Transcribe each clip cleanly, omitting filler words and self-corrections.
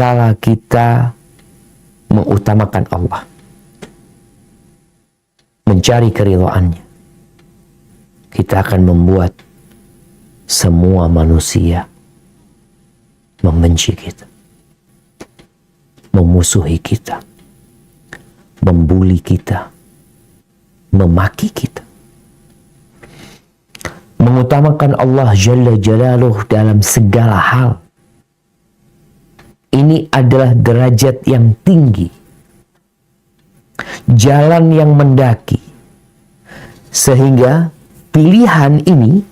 tatkala kita mengutamakan Allah, mencari keridhaannya, kita akan membuat semua manusia membenci kita, memusuhi kita, membuli kita, memaki kita. Mengutamakan Allah Jalla Jalaluh dalam segala hal, ini adalah derajat yang tinggi, jalan yang mendaki, sehingga pilihan ini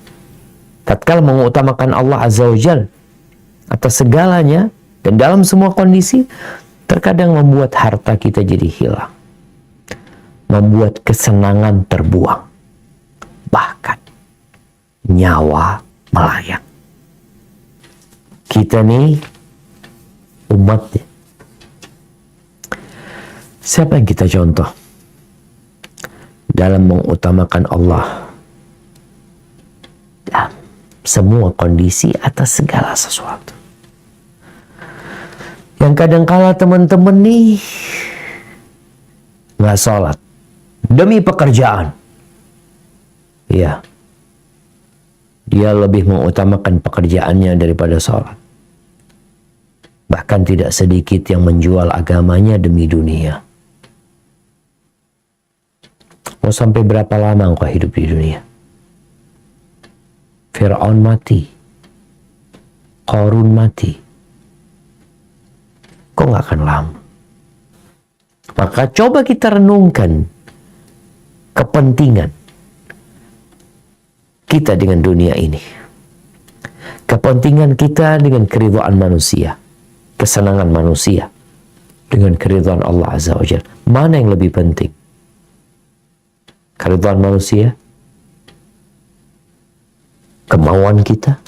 tatkala mengutamakan Allah Azza wa Jalla atas segalanya dan dalam semua kondisi, terkadang membuat harta kita jadi hilang, membuat kesenangan terbuang, bahkan nyawa melayang. Kita nih umatnya, siapa yang kita contoh dalam mengutamakan Allah dalam semua kondisi atas segala sesuatu? Yang kadangkala teman-teman nih nggak sholat demi pekerjaan, ya, dia lebih mengutamakan pekerjaannya daripada sholat. Bahkan tidak sedikit yang menjual agamanya demi dunia. Mau sampai berapa lama engkau hidup di dunia? Fir'aun mati, Qarun mati, kok nggak akan lama? Maka coba kita renungkan kepentingan kita dengan dunia ini, kepentingan kita dengan keridhaan manusia, kesenangan manusia dengan keridhaan Allah Azza wa Jalla. Mana yang lebih penting? Keridhaan manusia, kemauan kita,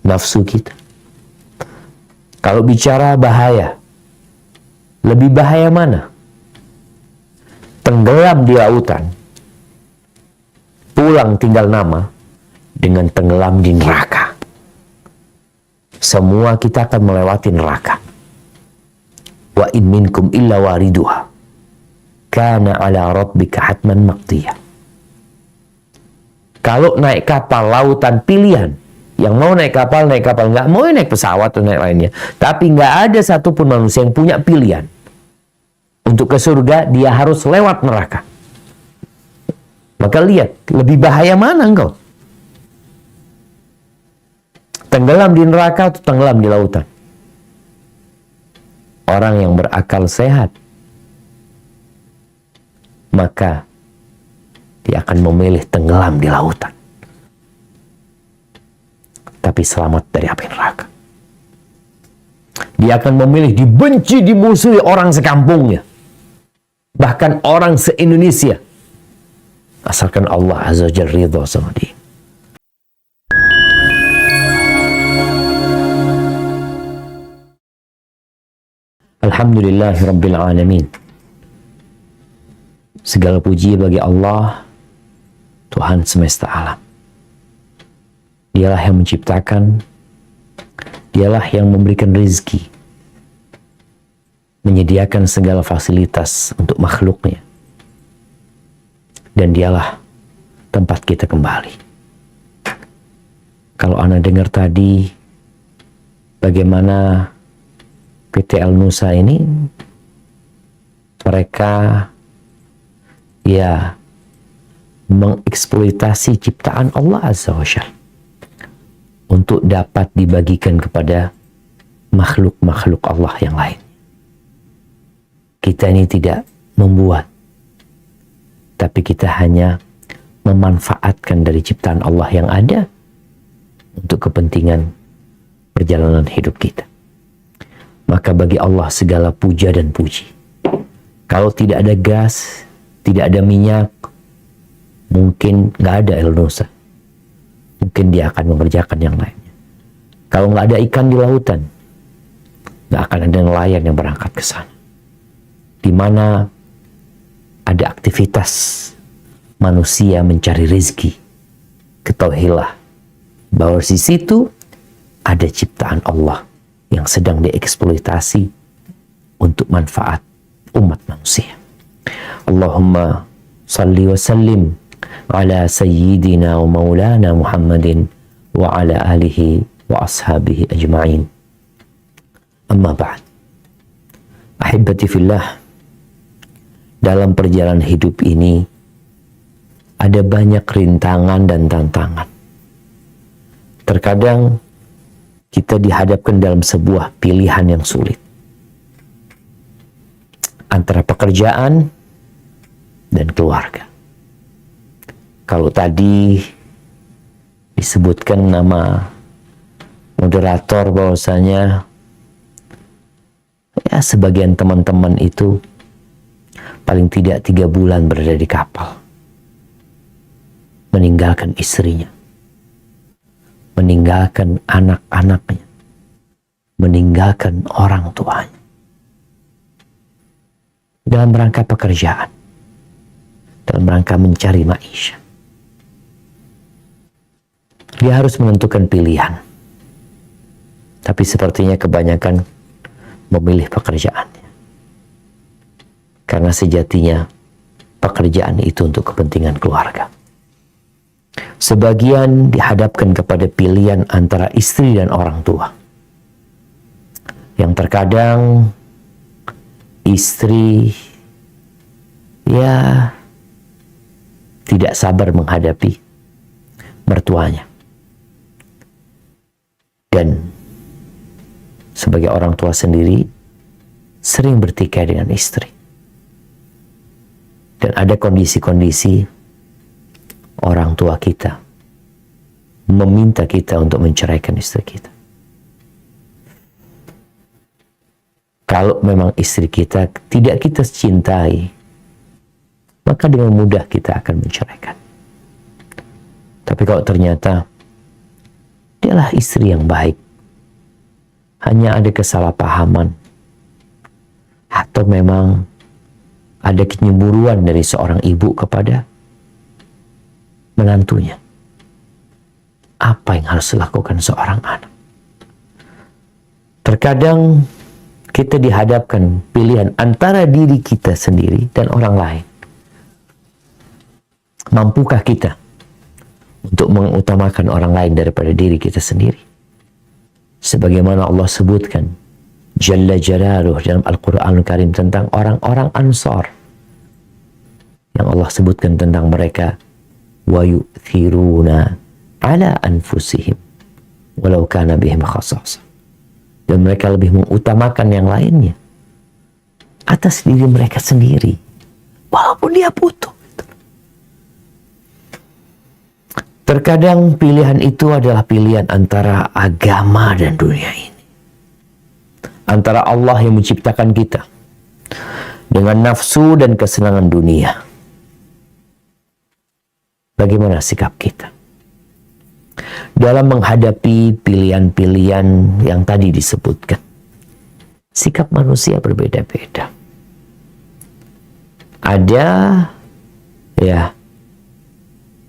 nafsu kita. Kalau bicara bahaya, lebih bahaya mana? Tenggelam di lautan, pulang tinggal nama, dengan tenggelam di neraka. Semua kita akan melewati neraka. Wa in minkum illa wariduha kana ala rabbika hatman maqdiyah. Kalau naik kapal lautan pilihan, yang mau naik kapal, nggak mau naik pesawat atau naik lainnya. Tapi nggak ada satupun manusia yang punya pilihan. Untuk ke surga, dia harus lewat neraka. Maka lihat, lebih bahaya mana engkau? Tenggelam di neraka atau tenggelam di lautan? Orang yang berakal sehat, maka dia akan memilih tenggelam di lautan, tapi selamat dari api neraka. Dia akan memilih dibenci, dimusuhi orang sekampungnya, bahkan orang se-Indonesia, asalkan Allah Azza wa Jalla ridha sama dia. Alhamdulillahi Rabbil Alamin. Segala puji bagi Allah, Tuhan semesta alam. Dialah yang menciptakan, dialah yang memberikan rezeki, menyediakan segala fasilitas untuk makhluknya, dan dialah tempat kita kembali. Kalau Anda dengar tadi bagaimana PT Al Nusa ini, mereka ya mengeksploitasi ciptaan Allah Azza wa Jalla untuk dapat dibagikan kepada makhluk-makhluk Allah yang lain. Kita ini tidak membuat, tapi kita hanya memanfaatkan dari ciptaan Allah yang ada untuk kepentingan perjalanan hidup kita. Maka bagi Allah segala puja dan puji. Kalau tidak ada gas, tidak ada minyak, mungkin nggak ada El Nusa. Mungkin dia akan mengerjakan yang lainnya. Kalau nggak ada ikan di lautan, nggak akan ada nelayan yang berangkat ke sana. Di mana ada aktivitas manusia mencari rezeki, ketahuilah bahwa di situ ada ciptaan Allah yang sedang dieksploitasi untuk manfaat umat manusia. Allahumma salli wa sallim ala sayyidina wa maulana Muhammadin wa ala alihi wa ashabihi ajma'in. Amma ba'd. Ahibati fillah, dalam perjalanan hidup ini ada banyak rintangan dan tantangan. Terkadang kita dihadapkan dalam sebuah pilihan yang sulit antara pekerjaan dan keluarga. Kalau tadi disebutkan nama moderator bahwasanya ya sebagian teman-teman itu paling tidak 3 bulan berada di kapal, meninggalkan istrinya, meninggalkan anak-anaknya, meninggalkan orang tuanya, dalam rangka pekerjaan, dalam rangka mencari maisha. Dia harus menentukan pilihan, tapi sepertinya kebanyakan memilih pekerjaannya, karena sejatinya pekerjaan itu untuk kepentingan keluarga. Sebagian dihadapkan kepada pilihan antara istri dan orang tua, yang terkadang istri ya tidak sabar menghadapi mertuanya, dan sebagai orang tua sendiri sering bertikai dengan istri. Dan ada kondisi-kondisi orang tua kita meminta kita untuk menceraikan istri kita. Kalau memang istri kita tidak kita cintai, maka dengan mudah kita akan menceraikan. Tapi kalau ternyata dialah istri yang baik, hanya ada kesalahpahaman, atau memang ada kenyemburuan dari seorang ibu kepada menantunya, apa yang harus dilakukan seorang anak? Terkadang kita dihadapkan pilihan antara diri kita sendiri dan orang lain. Mampukah kita untuk mengutamakan orang lain daripada diri kita sendiri? Sebagaimana Allah sebutkan Jalla Jalaluh dalam Al-Quranul Karim tentang orang-orang Ansar, yang Allah sebutkan tentang mereka, wa yu'thiruna ala anfusihim walau kana bihim khasasah, dan mereka lebih mengutamakan yang lainnya atas diri mereka sendiri walaupun dia butuh. Terkadang pilihan itu adalah pilihan antara agama dan dunia ini, antara Allah yang menciptakan kita dengan nafsu dan kesenangan dunia. Bagaimana sikap kita dalam menghadapi pilihan-pilihan yang tadi disebutkan? Sikap manusia berbeda-beda. Ada ya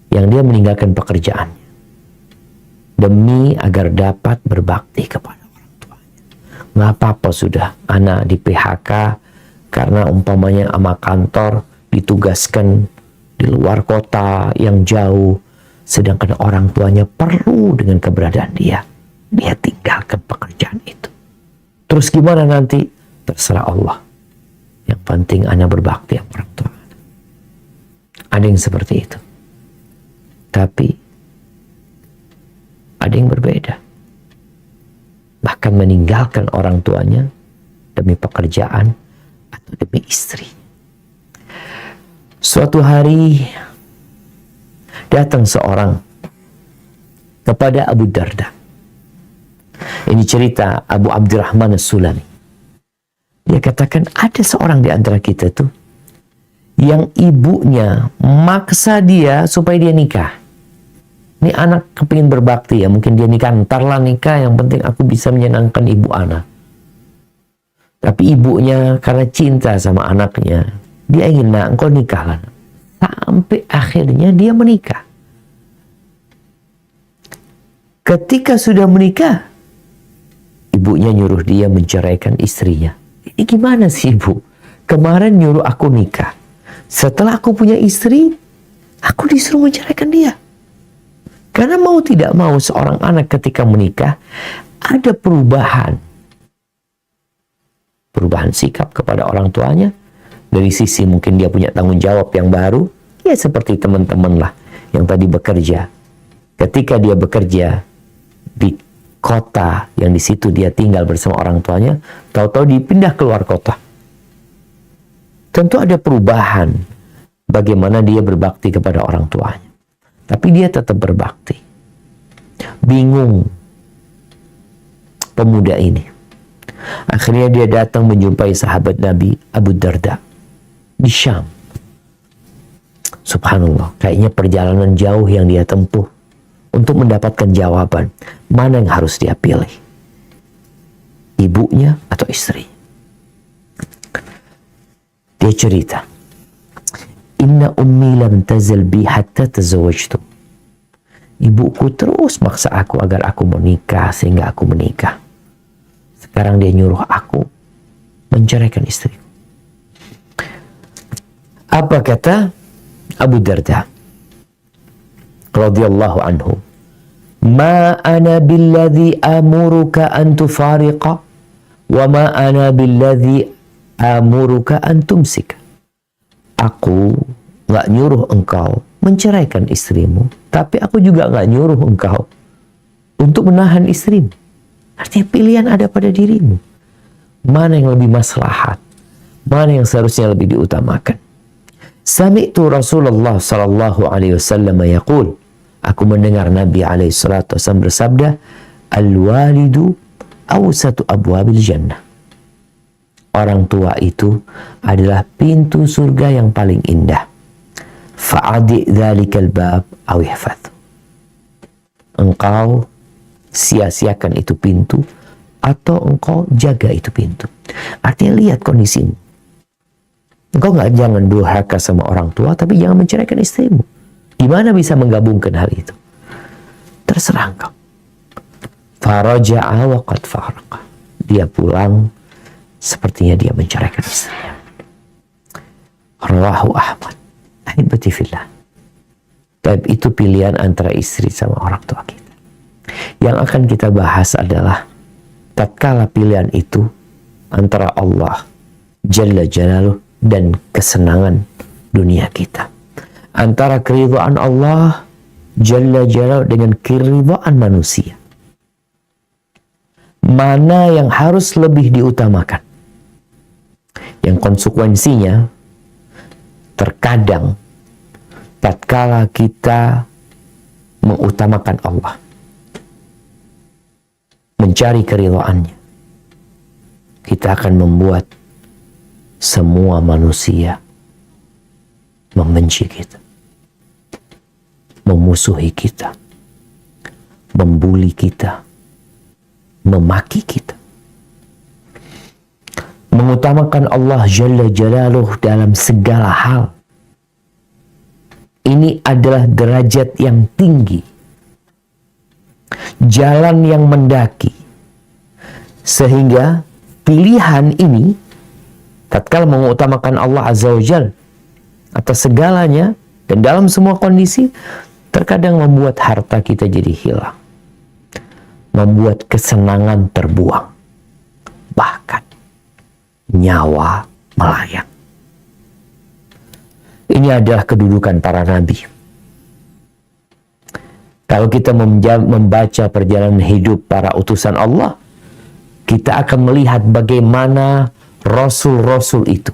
yang dia meninggalkan pekerjaannya demi agar dapat berbakti kepada orang tuanya. Nggak apa-apa sudah, anak di PHK karena umpamanya sama kantor ditugaskan di luar kota yang jauh, sedangkan orang tuanya perlu dengan keberadaan dia tinggalkan pekerjaan itu. Terus gimana nanti? Terserah Allah. Yang penting anak berbakti sama orang tua. Ada yang seperti itu. Tapi ada yang berbeda, bahkan meninggalkan orang tuanya demi pekerjaan atau demi istri. Suatu hari datang seorang kepada Abu Darda. Ini cerita Abu Abdurrahman As-Sulami. Dia katakan ada seorang di antara kita tuh yang ibunya maksa dia supaya dia nikah. Ini anak kepingin berbakti ya, mungkin dia nikah, ntarlah nikah, yang penting aku bisa menyenangkan ibu anak. Tapi ibunya karena cinta sama anaknya, dia ingin, nah engkau nikahlah. Sampai akhirnya dia menikah. Ketika sudah menikah, ibunya nyuruh dia menceraikan istrinya. Ini gimana sih ibu? Kemarin nyuruh aku nikah. Setelah aku punya istri, aku disuruh menceraikan dia. Karena mau tidak mau seorang anak ketika menikah, ada perubahan. Perubahan sikap kepada orang tuanya. Dari sisi mungkin dia punya tanggung jawab yang baru. Ya seperti teman-teman lah yang tadi bekerja. Ketika dia bekerja di kota yang di situ dia tinggal bersama orang tuanya, tahu-tahu dipindah keluar kota. Tentu ada perubahan bagaimana dia berbakti kepada orang tuanya. Tapi dia tetap berbakti. Bingung pemuda ini. Akhirnya dia datang menjumpai sahabat Nabi Abu Darda di Syam. Subhanallah, kayaknya perjalanan jauh yang dia tempuh untuk mendapatkan jawaban mana yang harus dia pilih, ibunya atau istri. Dia cerita, inna ummi lam tazal bi hatta tazawwajtu. Ibuku terus maksa aku agar aku menikah sehingga aku menikah. Sekarang dia nyuruh aku menceraikan istri. Apa kata Abu Darda radhiyallahu anhu? Ma ana billadhi amuruka an tufariqa wa ma ana billadhi amuruka an tumsika. Aku nggak nyuruh engkau menceraikan istrimu, tapi aku juga nggak nyuruh engkau untuk menahan istrimu. Artinya pilihan ada pada dirimu. Mana yang lebih maslahat, mana yang seharusnya lebih diutamakan. Sami'tu Rasulullah sallallahu alaihi wasallam yaqul, aku mendengar Nabi alaihi salatu wasallam bersabda, al-walidu awsatu abwabil jannah. Orang tua itu adalah pintu surga yang paling indah. Fa'adi dzalikal bab aw ihfadh. Engkau sia-siakan itu pintu atau engkau jaga itu pintu. Artinya lihat kondisimu. Engkau jangan durhaka sama orang tua, tapi jangan menceraikan istrimu. Gimana bisa menggabungkan hal itu? Terserah engkau. Faraja'a wa qad faraqa. Dia pulang, sepertinya dia menceraikan istrinya. Rawahu Ahmad. Ahibati fillah. Tapi itu pilihan antara istri sama orang tua kita. Yang akan kita bahas adalah tatkala pilihan itu antara Allah Jalla Jalaluh dan kesenangan dunia kita. Antara keridhaan Allah Jalla Jalaluh dengan keridhaan manusia. Mana yang harus lebih diutamakan? Yang konsekuensinya terkadang tatkala kita mengutamakan Allah, mencari keridhaannya, kita akan membuat semua manusia membenci kita, memusuhi kita, membuli kita, memaki kita. Mengutamakan Allah Jalla Jalaluh dalam segala hal, ini adalah derajat yang tinggi, jalan yang mendaki, sehingga pilihan ini tatkala mengutamakan Allah Azza wa Jal atas segalanya dan dalam semua kondisi, terkadang membuat harta kita jadi hilang, membuat kesenangan terbuang, bahkan nyawa melayang. Ini adalah kedudukan para nabi. Kalau kita membaca perjalanan hidup para utusan Allah, kita akan melihat bagaimana Rasul-Rasul itu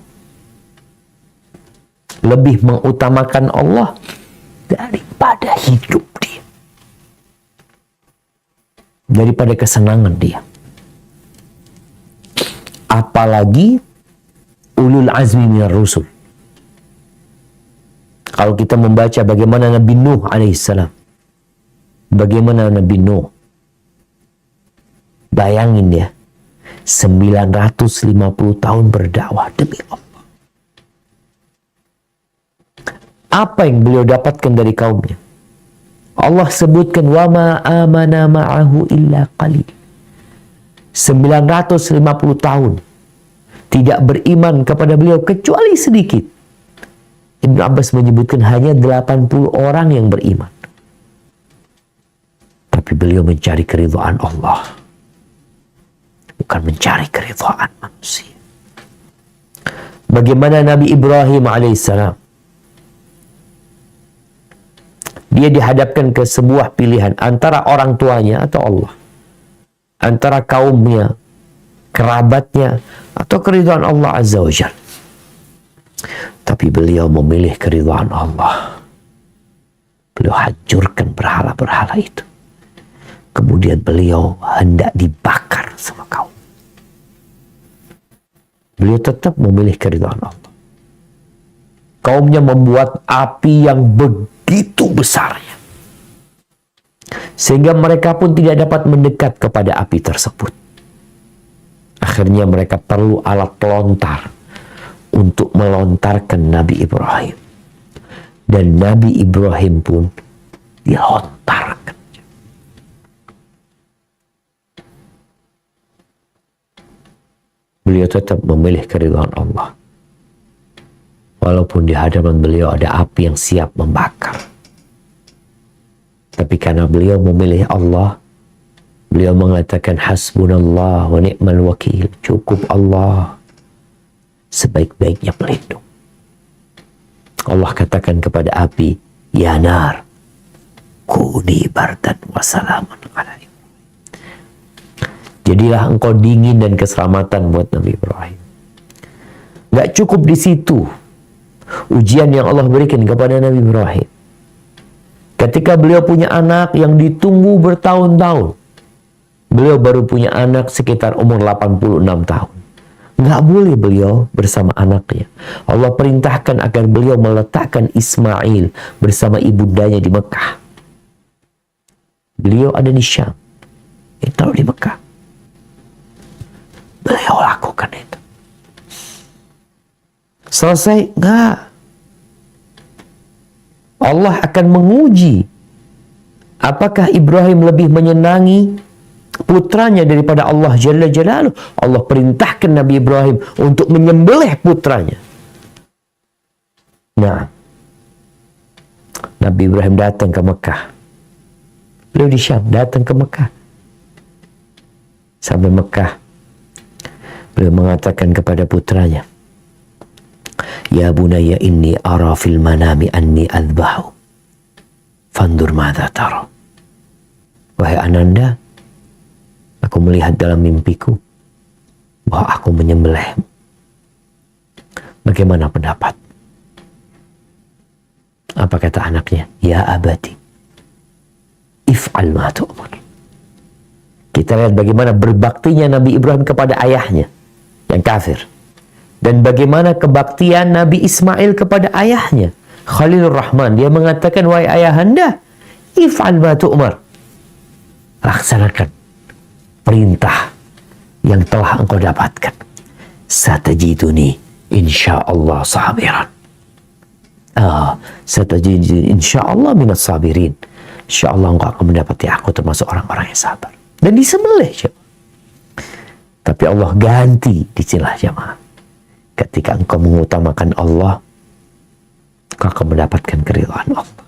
lebih mengutamakan Allah daripada hidup dia, daripada kesenangan dia. Apalagi ulul azmi minar rusul. Kalau kita membaca bagaimana Nabi Nuh alaihissalam, bagaimana Nabi Nuh, bayangin ya, 950 tahun berdakwah demi Allah. Apa yang beliau dapatkan dari kaumnya? Allah sebutkan wa ma amana ma'ahu illa qalil. 950 tahun tidak beriman kepada beliau kecuali sedikit. Ibnu Abbas menyebutkan hanya 80 orang yang beriman. Tapi beliau mencari keridhaan Allah, bukan mencari keridhaan manusia. Bagaimana Nabi Ibrahim alaihissalam, dia dihadapkan ke sebuah pilihan antara orang tuanya atau Allah, antara kaumnya, kerabatnya, atau keridhaan Allah Azza wa Jalla. Tapi beliau memilih keridhaan Allah. Beliau hancurkan berhala-berhala itu. Kemudian beliau hendak dibakar sama kaum. Beliau tetap memilih keridhaan Allah. Kaumnya membuat api yang begitu besarnya, sehingga mereka pun tidak dapat mendekat kepada api tersebut. Akhirnya mereka perlu alat pelontar untuk melontarkan Nabi Ibrahim. Dan Nabi Ibrahim pun dilontarkan. Beliau tetap memilih keridhaan Allah, walaupun di hadapan beliau ada api yang siap membakar. Tapi karena beliau memilih Allah, beliau mengatakan hasbunallah wa ni'mal wakil. Cukup Allah sebaik-baiknya pelindung. Allah katakan kepada api, ya nar, kuni bardan wa salaman ala Ibrahim. Jadilah engkau dingin dan keselamatan buat Nabi Ibrahim. Gak cukup di situ ujian yang Allah berikan kepada Nabi Ibrahim. Ketika beliau punya anak yang ditunggu bertahun-tahun, beliau baru punya anak sekitar umur 86 tahun. Nggak boleh beliau bersama anaknya. Allah perintahkan agar beliau meletakkan Ismail bersama ibundanya di Mekah. Beliau ada di Syam, taruh di Mekah. Beliau lakukan itu. Selesai? Nggak. Allah akan menguji apakah Ibrahim lebih menyenangi putranya daripada Allah Jalla Jalaluh. Allah perintahkan Nabi Ibrahim untuk menyembelih putranya. Nah, Nabi Ibrahim datang ke Mekah. Beliau di Syam, datang ke Mekah. Sampai Mekah, beliau mengatakan kepada putranya, ya bunayya inni ara fil manami anni adbahu fandur madza tara. Wahai ananda, aku melihat dalam mimpiku bahwa aku menyembelihmu. Bagaimana pendapat? Apa kata anaknya? Ya abati, if'al ma tu'mar. Kita lihat bagaimana berbaktinya Nabi Ibrahim kepada ayahnya yang kafir. Dan bagaimana kebaktian Nabi Ismail kepada ayahnya, Khalilur Rahman. Dia mengatakan, wahai ayahanda, if'al ma tu'mar. Laksanakan perintah yang telah engkau dapatkan. Satajiduni insyaallah sabiran. Satajiduni insyaallah minas sabirin. Insyaallah engkau akan mendapati aku termasuk orang-orang yang sabar. Dan disembelih. Tapi Allah ganti di sinilah jemaah. Ketika engkau mengutamakan Allah, engkau akan mendapatkan keridhaan Allah.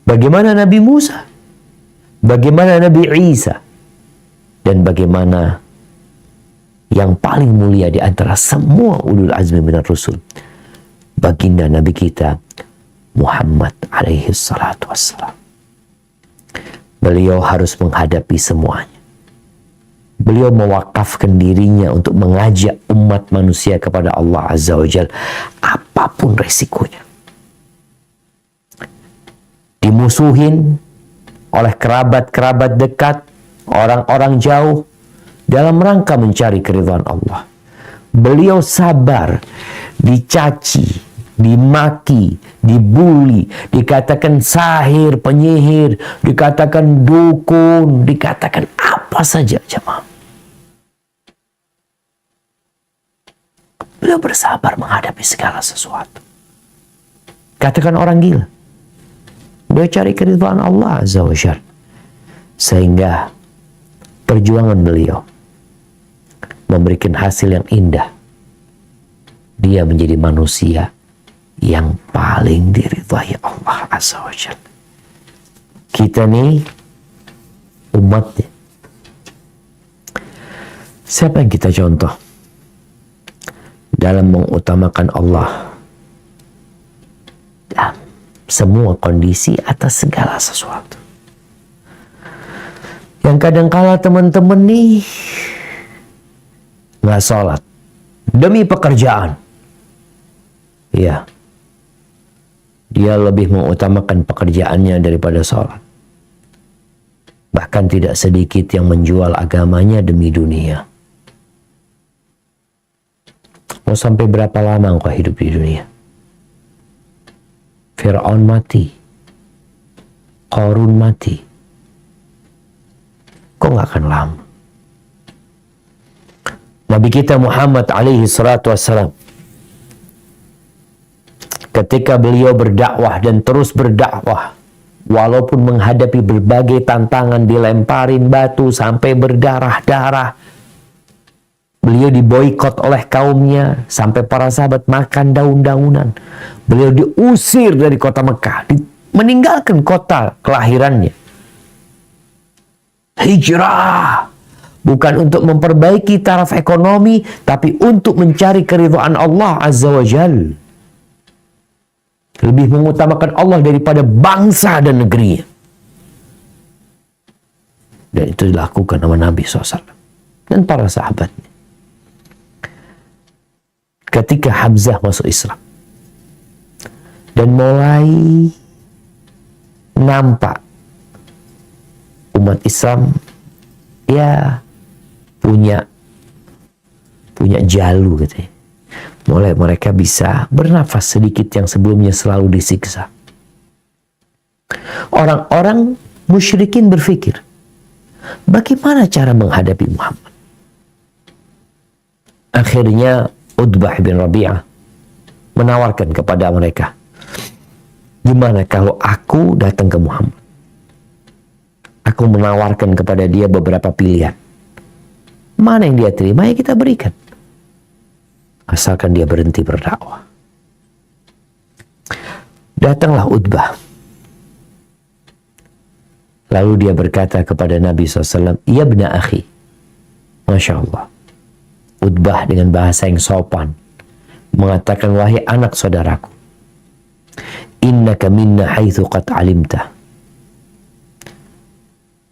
Bagaimana Nabi Musa? Bagaimana Nabi Isa? Dan bagaimana yang paling mulia di antara semua ulul azmi minar rusul, baginda Nabi kita Muhammad alaihi salatu wassalam. Beliau harus menghadapi semuanya. Beliau mewakafkan dirinya untuk mengajak umat manusia kepada Allah Azza wa Jalla, apapun resikonya. Dimusuhin oleh kerabat-kerabat dekat, orang-orang jauh, dalam rangka mencari keridhaan Allah. Beliau sabar, dicaci, dimaki, dibuli, dikatakan sahir, penyihir, dikatakan dukun, dikatakan apa saja jemaah. Beliau bersabar menghadapi segala sesuatu. Katakan orang gila. Beliau cari keridhaan Allah Azza wa Jalla. Sehingga perjuangan beliau memberikan hasil yang indah dia menjadi manusia yang paling diridhai Allah Azza wa Jalla. Kita nih umatnya. Siapa yang kita contoh dalam mengutamakan Allah dalam semua kondisi atas segala sesuatu? Yang kadangkala teman-teman nih nggak sholat demi pekerjaan. Ya, dia lebih mengutamakan pekerjaannya daripada sholat. Bahkan tidak sedikit yang menjual agamanya demi dunia. Mau sampai berapa lama engkau hidup di dunia? Fir'aun mati, Qarun mati. Kok nggak akan lama? Nabi kita Muhammad alaihi salatu wassalam, ketika beliau berdakwah dan terus berdakwah, walaupun menghadapi berbagai tantangan, dilemparin batu sampai berdarah-darah, beliau diboikot oleh kaumnya, sampai para sahabat makan daun-daunan. Beliau diusir dari kota Mekah, meninggalkan kota kelahirannya. Hijrah, bukan untuk memperbaiki taraf ekonomi, tapi untuk mencari keridhaan Allah Azza wa Jalla. Lebih mengutamakan Allah daripada bangsa dan negerinya. Dan itu dilakukan sama Nabi SAW dan para sahabatnya. Ketika Hamzah masuk Islam dan mulai nampak umat Islam ya punya jalu gitu ya. Mulai mereka bisa bernafas sedikit yang sebelumnya selalu disiksa. Orang-orang musyrikin berpikir, bagaimana cara menghadapi Muhammad? Akhirnya Utbah bin Rabi'ah menawarkan kepada mereka, gimana kalau aku datang ke Muhammad? Aku menawarkan kepada dia beberapa pilihan. Mana yang dia terima, ya kita berikan. Asalkan dia berhenti berdakwah. Datanglah Utbah. Lalu dia berkata kepada Nabi SAW, "Ya ibna akhi." Masya Allah. Utbah dengan bahasa yang sopan mengatakan, "Wahai anak saudaraku, innaka minna haitsu qad alimta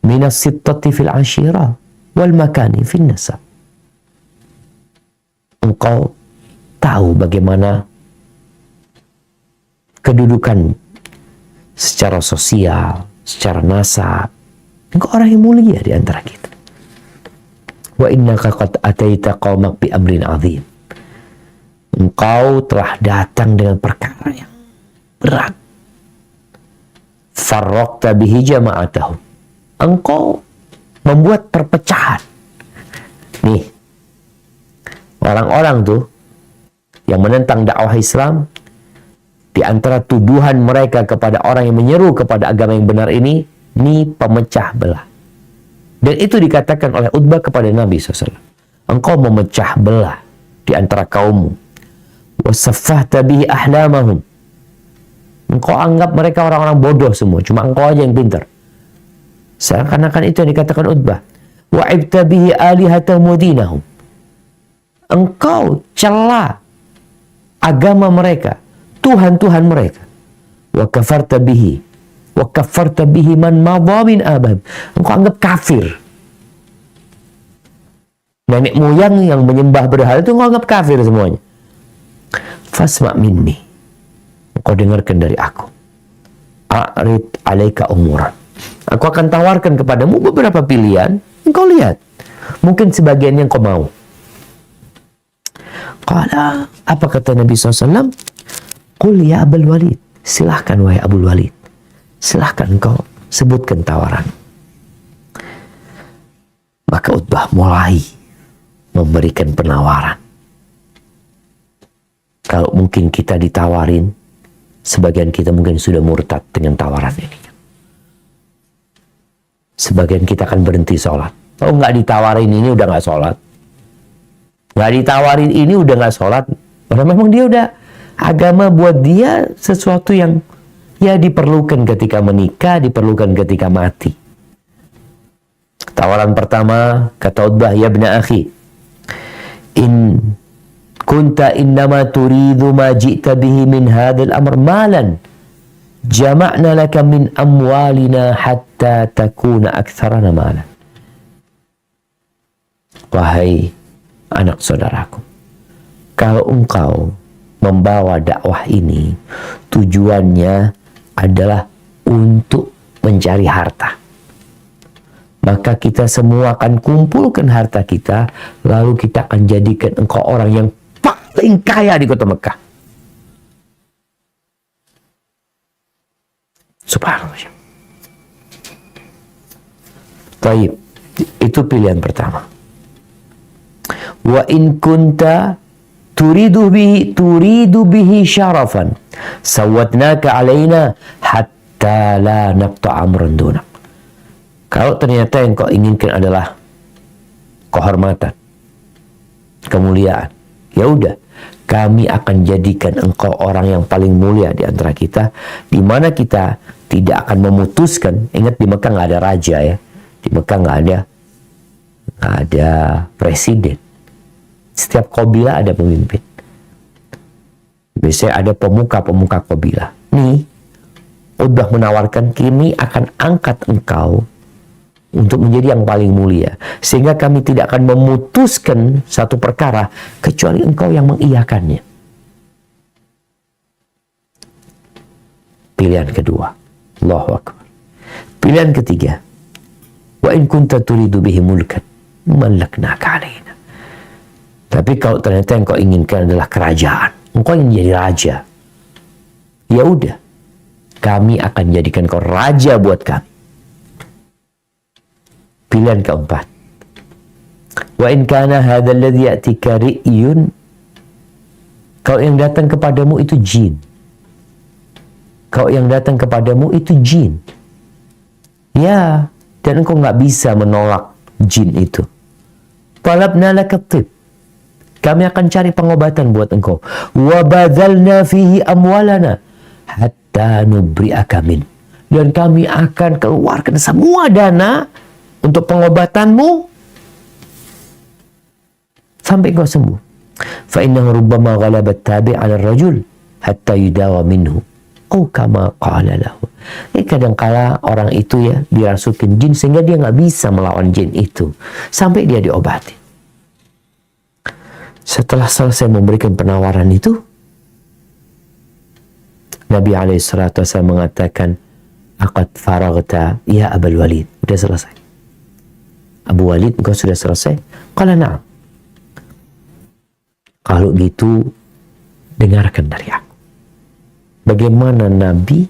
minas sittati fil ashira wal makani fil nasab." Engkau tahu bagaimana kedudukan secara sosial, secara nasab. Engkau orang yang mulia di antara kita. Wa innaka qad ataita qaumak bi amrin azim. Engkau telah datang dengan perkara yang berat. Farraqta bihi jama'atahum. Engkau membuat perpecahan. Nih, orang-orang tuh yang menentang dakwah Islam, di antara tuduhan mereka kepada orang yang menyeru kepada agama yang benar ini pemecah belah. Dan itu dikatakan oleh Utbah kepada Nabi SAW. Engkau memecah belah di antara kaummu. Wasaffahta bihi ahlamahum. Engkau anggap mereka orang-orang bodoh semua, cuma engkau aja yang pintar. Seakan-akan itu yang dikatakan Utbah. Wa'ibta bihi alihatahum wa dinahum. Engkau cela agama mereka, Tuhan-Tuhan mereka. Wa kafarta bihi man madha min abad. Engkau anggap kafir. Nenek moyang yang menyembah berhala itu engkau anggap kafir semuanya. Fasma' minni. Engkau dengarkan dari aku. A'rid alaika umuran. Aku akan tawarkan kepadamu beberapa pilihan. Engkau lihat. Mungkin sebagian yang kau mau. Qala, apa kata Nabi SAW? Qul ya Abul Walid. Silahkan wahai Abul Walid. Silahkan engkau sebutkan tawaran. Maka Utbah mulai memberikan penawaran. Kalau mungkin kita ditawarin, sebagian kita mungkin sudah murtad dengan tawaran ini. Sebagian kita akan berhenti sholat. Oh, nggak ditawarin ini udah nggak sholat. Nggak ditawarin ini udah nggak sholat. Karena memang dia udah, agama buat dia sesuatu yang ya diperlukan ketika menikah, diperlukan ketika mati. Tawaran pertama, kata Utbah, ya ibna akhi, in kunta innama turidu ma ji'ta bihi min hadhal amr malan jama'na laka min amwalina hatta takuna aktsarana malan. Wahai anak saudaraku, kalau engkau membawa dakwah ini tujuannya adalah untuk mencari harta, maka kita semua akan kumpulkan harta kita, lalu kita akan jadikan engkau orang yang paling kaya di kota Mekah. Subhanallah. Baik, itu pilihan pertama. Wa in kunta turidu bihi syarafan sawatnaka alaina hatta la naqta amran dunak. Kalau ternyata yang kau inginkan adalah kehormatan, kemuliaan, ya udah, kami akan jadikan engkau orang yang paling mulia di antara kita, di mana kita tidak akan memutuskan. Ingat, di Mekah nggak ada raja ya, di Mekah nggak ada presiden. Setiap kabilah ada pemimpin. Biasanya ada pemuka kabilah. Nih, Utbah menawarkan, kami akan angkat engkau untuk menjadi yang paling mulia, sehingga kami tidak akan memutuskan satu perkara kecuali engkau yang mengiyakannya. Pilihan kedua, Allahu Akbar. Pilihan ketiga, wa in kunta turidu bihi mulkan malaknaka alaina. Tapi kalau ternyata yang kau inginkan adalah kerajaan, engkau ingin jadi raja, ya udah, kami akan jadikan kau raja buat kami. Pilihan keempat, wa in kana hadzal ladzi ya'tika ri'yun, kalau yang datang kepadamu itu jin. Kalau yang datang kepadamu itu jin, ya, dan engkau nggak bisa menolak jin itu. Talabna laka tib, kami akan cari pengobatan buat engkau. Wa badzalna fihi amwalana hatta nubri'aka min, dan kami akan keluarkan semua dana untuk pengobatanmu sampai kau sembuh. Fa innahu rubbama ghalabat tabi' 'ala ar-rajul hatta yudawa minhu aw kama qala lahu. Kadang-kala orang itu ya dirasukin jin sehingga dia nggak bisa melawan jin itu sampai dia diobati. Setelah selesai memberikan penawaran itu, Nabi alaihissalatu wassalam mengatakan, aqad faraghta ya Abul Walid, sudah selesai. Abu Walid, engkau sudah selesai? Qala na'am. Kalau gitu, dengarkan dari aku. Bagaimana Nabi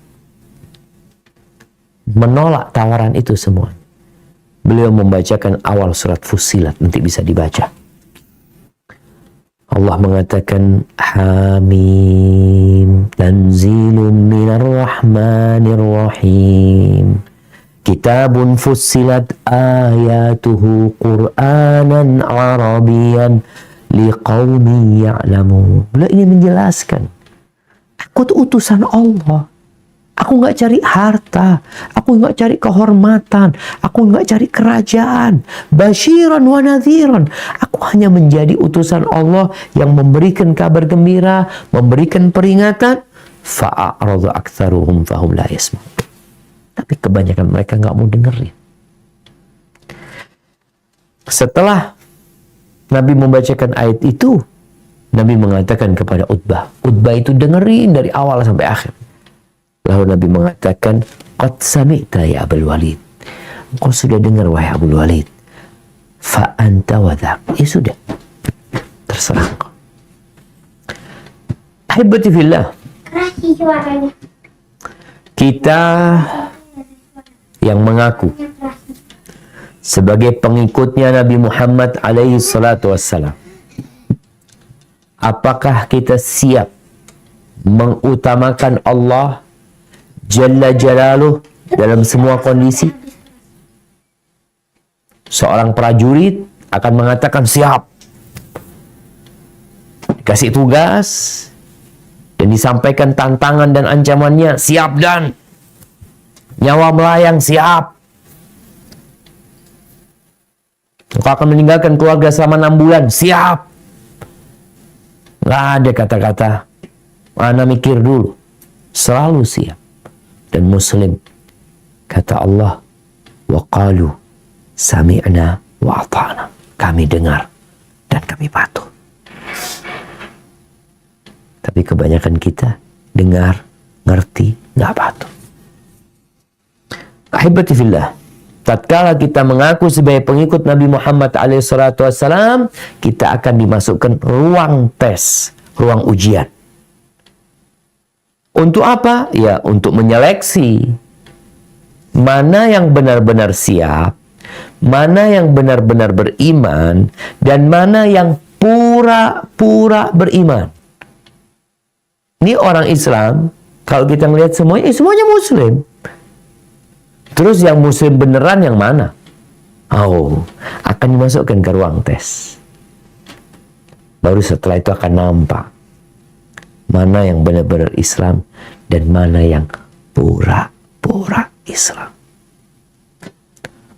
menolak tawaran itu semua. Beliau membacakan awal surat Fussilat, nanti bisa dibaca. Allah mengatakan, Hamim, tanzilun minar rahmanir rahim. Kitabun fussilat ayatuhu Qur'anan Arabiyan liqaumin ya'lamun. Beliau ingin menjelaskan, aku itu utusan Allah. Aku nggak cari harta, aku nggak cari kehormatan, aku nggak cari kerajaan. Basyiran wa nadhiran. Aku hanya menjadi utusan Allah yang memberikan kabar gembira, memberikan peringatan. Fa'aradu aktsaruhum fahum la yasma'un. Tapi kebanyakan mereka nggak mau dengerin. Setelah Nabi membacakan ayat itu, Nabi mengatakan kepada Utbah. Utbah itu dengerin dari awal sampai akhir. Lalu Nabi mengatakan, qad sami'ta ya Abul Walid. Engkau sudah dengar wahai Abul Walid. Fa anta wa dhak. Ya sudah. Terserah engkau. Ahibati fillah. Kita yang mengaku sebagai pengikutnya Nabi Muhammad alaihi salatu wassalam, apakah kita siap mengutamakan Allah Jalla Jalaluh dalam semua kondisi? Seorang prajurit akan mengatakan siap. Dikasih tugas dan disampaikan tantangan dan ancamannya, siap dan nyawa melayang, siap. Engkau akan meninggalkan keluarga selama 6 bulan, siap. Nggak ada kata-kata ana mikir dulu, selalu siap. Dan Muslim, kata Allah, wa qalu sami'na wa ata'na, kami dengar dan kami patuh. Tapi kebanyakan kita dengar, ngerti, nggak patuh. Ahibati fillah, tatkala kita mengaku sebagai pengikut Nabi Muhammad SAW, kita akan dimasukkan ruang tes, ruang ujian. Untuk apa? Ya, untuk menyeleksi mana yang benar-benar siap, mana yang benar-benar beriman, dan mana yang pura-pura beriman. Ini orang Islam, kalau kita melihat semuanya, semuanya Muslim. Terus yang Muslim beneran yang mana? Oh, akan dimasukkan ke ruang tes. Baru setelah itu akan nampak mana yang benar-benar Islam dan mana yang pura-pura Islam.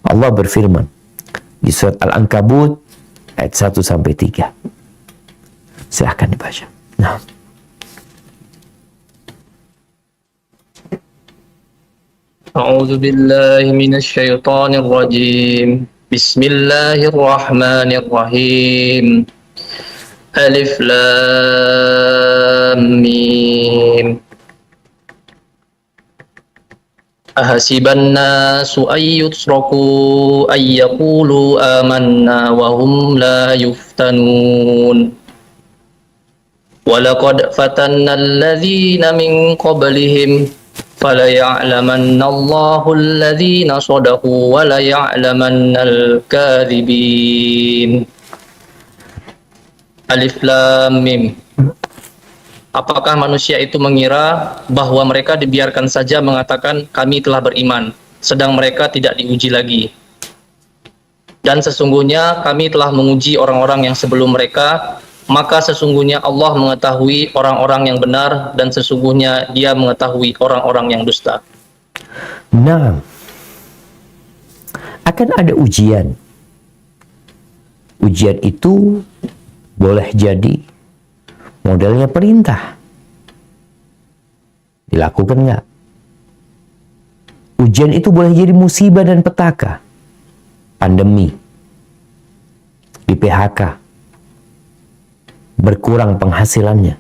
Allah berfirman di surat Al-Ankabut ayat 1-3. Silahkan dibaca. Nah. A'udzu billahi minasy syaithanir rajim. Bismillahirrahmanirrahim. Alif Lam Mim. Ahasiban nasu ay yutraku ay yaqulu amanna wa hum la yuftanun. Walaqad fatanna alladhina min qablihim falaya'lamanna Allahu alladhina shadaqu wa laya'lamanna al-kadhibin. Alif Lam Mim. Apakah manusia itu mengira bahwa mereka dibiarkan saja mengatakan kami telah beriman, sedang mereka tidak diuji lagi? Dan sesungguhnya kami telah menguji orang-orang yang sebelum mereka, maka sesungguhnya Allah mengetahui orang-orang yang benar, dan sesungguhnya Dia mengetahui orang-orang yang dusta. Nah, akan ada ujian. Ujian itu boleh jadi modelnya perintah. Dilakukan nggak? Ujian itu boleh jadi musibah dan petaka. Pandemi. Di PHK. Berkurang penghasilannya.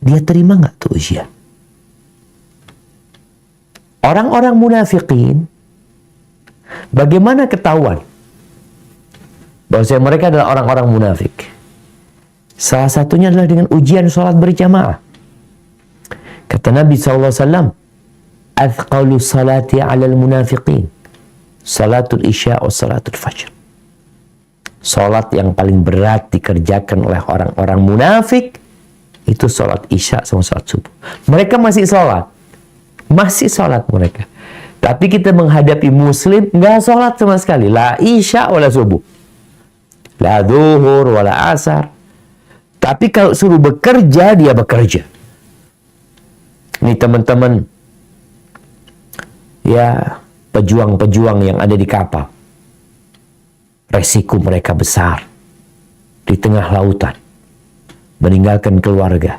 Dia terima nggak tuh ujian? Orang-orang munafikin, bagaimana ketahuan bahwa mereka adalah orang-orang munafik? Salah satunya adalah dengan ujian sholat berjamaah. Kata Nabi SAW, "Athqalu salati alal munafiqin, salatul isya wa salatul fajr." Sholat yang paling berat dikerjakan oleh orang-orang munafik itu sholat isya sama sholat subuh. Mereka masih sholat mereka. Tapi kita menghadapi muslim nggak sholat sama sekali, la isya wala subuh, la zuhur wala asar. Tapi kalau suruh bekerja, dia bekerja. Ini teman-teman, ya, pejuang-pejuang yang ada di kapal. Resiko mereka besar. Di tengah lautan. Meninggalkan keluarga.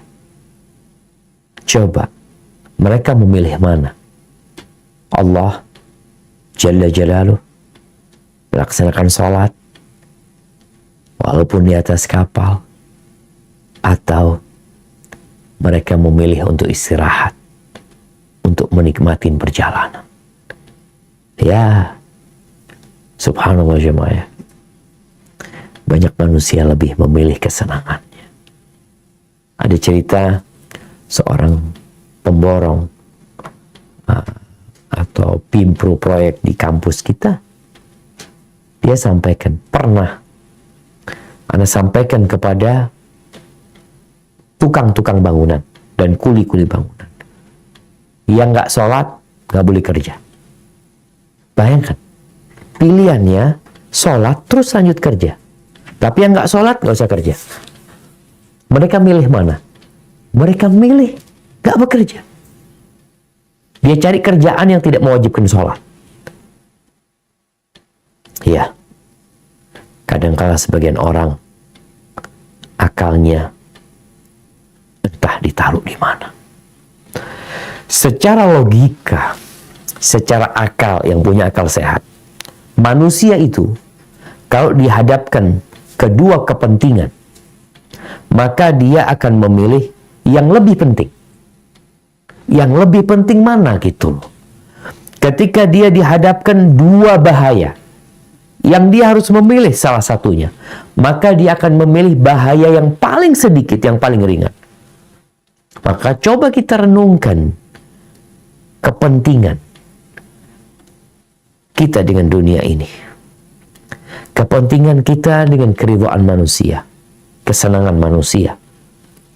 Coba, mereka memilih mana? Allah Jalla Jalaluh melaksanakan sholat walaupun di atas kapal, atau mereka memilih untuk istirahat, untuk menikmati perjalanan. Ya, subhanallah jemaah, banyak manusia lebih memilih kesenangannya. Ada cerita seorang pemborong atau pimpro proyek di kampus kita. Dia sampaikan, pernah Anda sampaikan kepada tukang-tukang bangunan dan kuli-kuli bangunan, yang nggak sholat nggak boleh kerja. Bayangkan, pilihannya sholat terus lanjut kerja. Tapi yang nggak sholat nggak usah kerja. Mereka milih mana? Mereka milih nggak bekerja. Dia cari kerjaan yang tidak mewajibkan sholat. Ya, kadangkala sebagian orang akalnya entah ditaruh di mana. Secara logika, secara akal yang punya akal sehat, manusia itu kalau dihadapkan kedua kepentingan, maka dia akan memilih yang lebih penting. Yang lebih penting mana gitu loh. Ketika dia dihadapkan dua bahaya, yang dia harus memilih salah satunya, maka dia akan memilih bahaya yang paling sedikit, yang paling ringan. Maka coba kita renungkan kepentingan kita dengan dunia ini. Kepentingan kita dengan keridhaan manusia, kesenangan manusia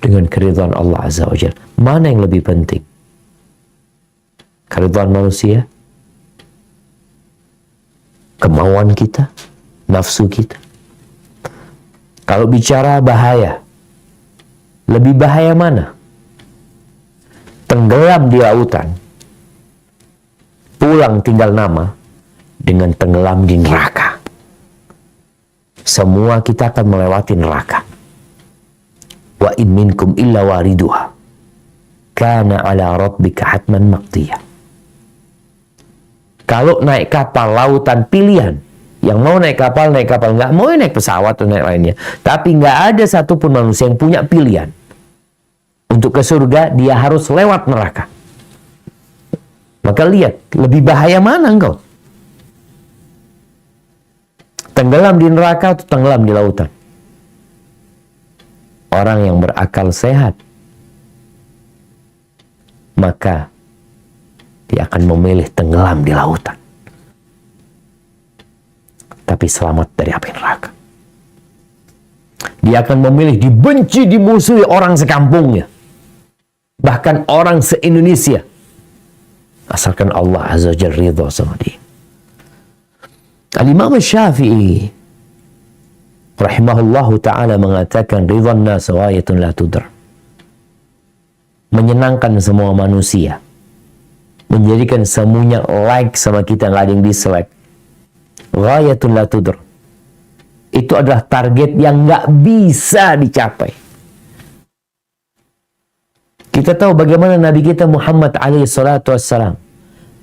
dengan keridhaan Allah Azza wa Jalla. Mana yang lebih penting? Keridhaan manusia, kemauan kita, nafsu kita. Kalau bicara bahaya, lebih bahaya mana? Tenggelam di lautan, pulang tinggal nama, dengan tenggelam di neraka. Semua kita akan melewati neraka. Wa in minkum illa wariduha kana ala rabbika hatman maqdiyah. Kalau naik kapal lautan pilihan, yang mau naik kapal, nggak mau naik pesawat atau naik lainnya. Tapi nggak ada satupun manusia yang punya pilihan. Untuk ke surga, dia harus lewat neraka. Maka lihat, lebih bahaya mana engkau? Tenggelam di neraka atau tenggelam di lautan? Orang yang berakal sehat, maka dia akan memilih tenggelam di lautan. Tapi selamat dari api neraka. Dia akan memilih dibenci, dimusuhi orang sekampungnya. Bahkan orang se-Indonesia. Asalkan Allah Azza wa Jalla ridha sama dia. Al-Imam Syafi'i rahimahullahu ta'ala mengatakan ridhan nas ghayatun la tudar. Menyenangkan semua manusia, menjadikan semuanya like sama kita, nggak ada yang dislike, ghayatun la tudar, itu adalah target yang nggak bisa dicapai. Kita tahu bagaimana Nabi kita Muhammad alaihi salatu wassalam,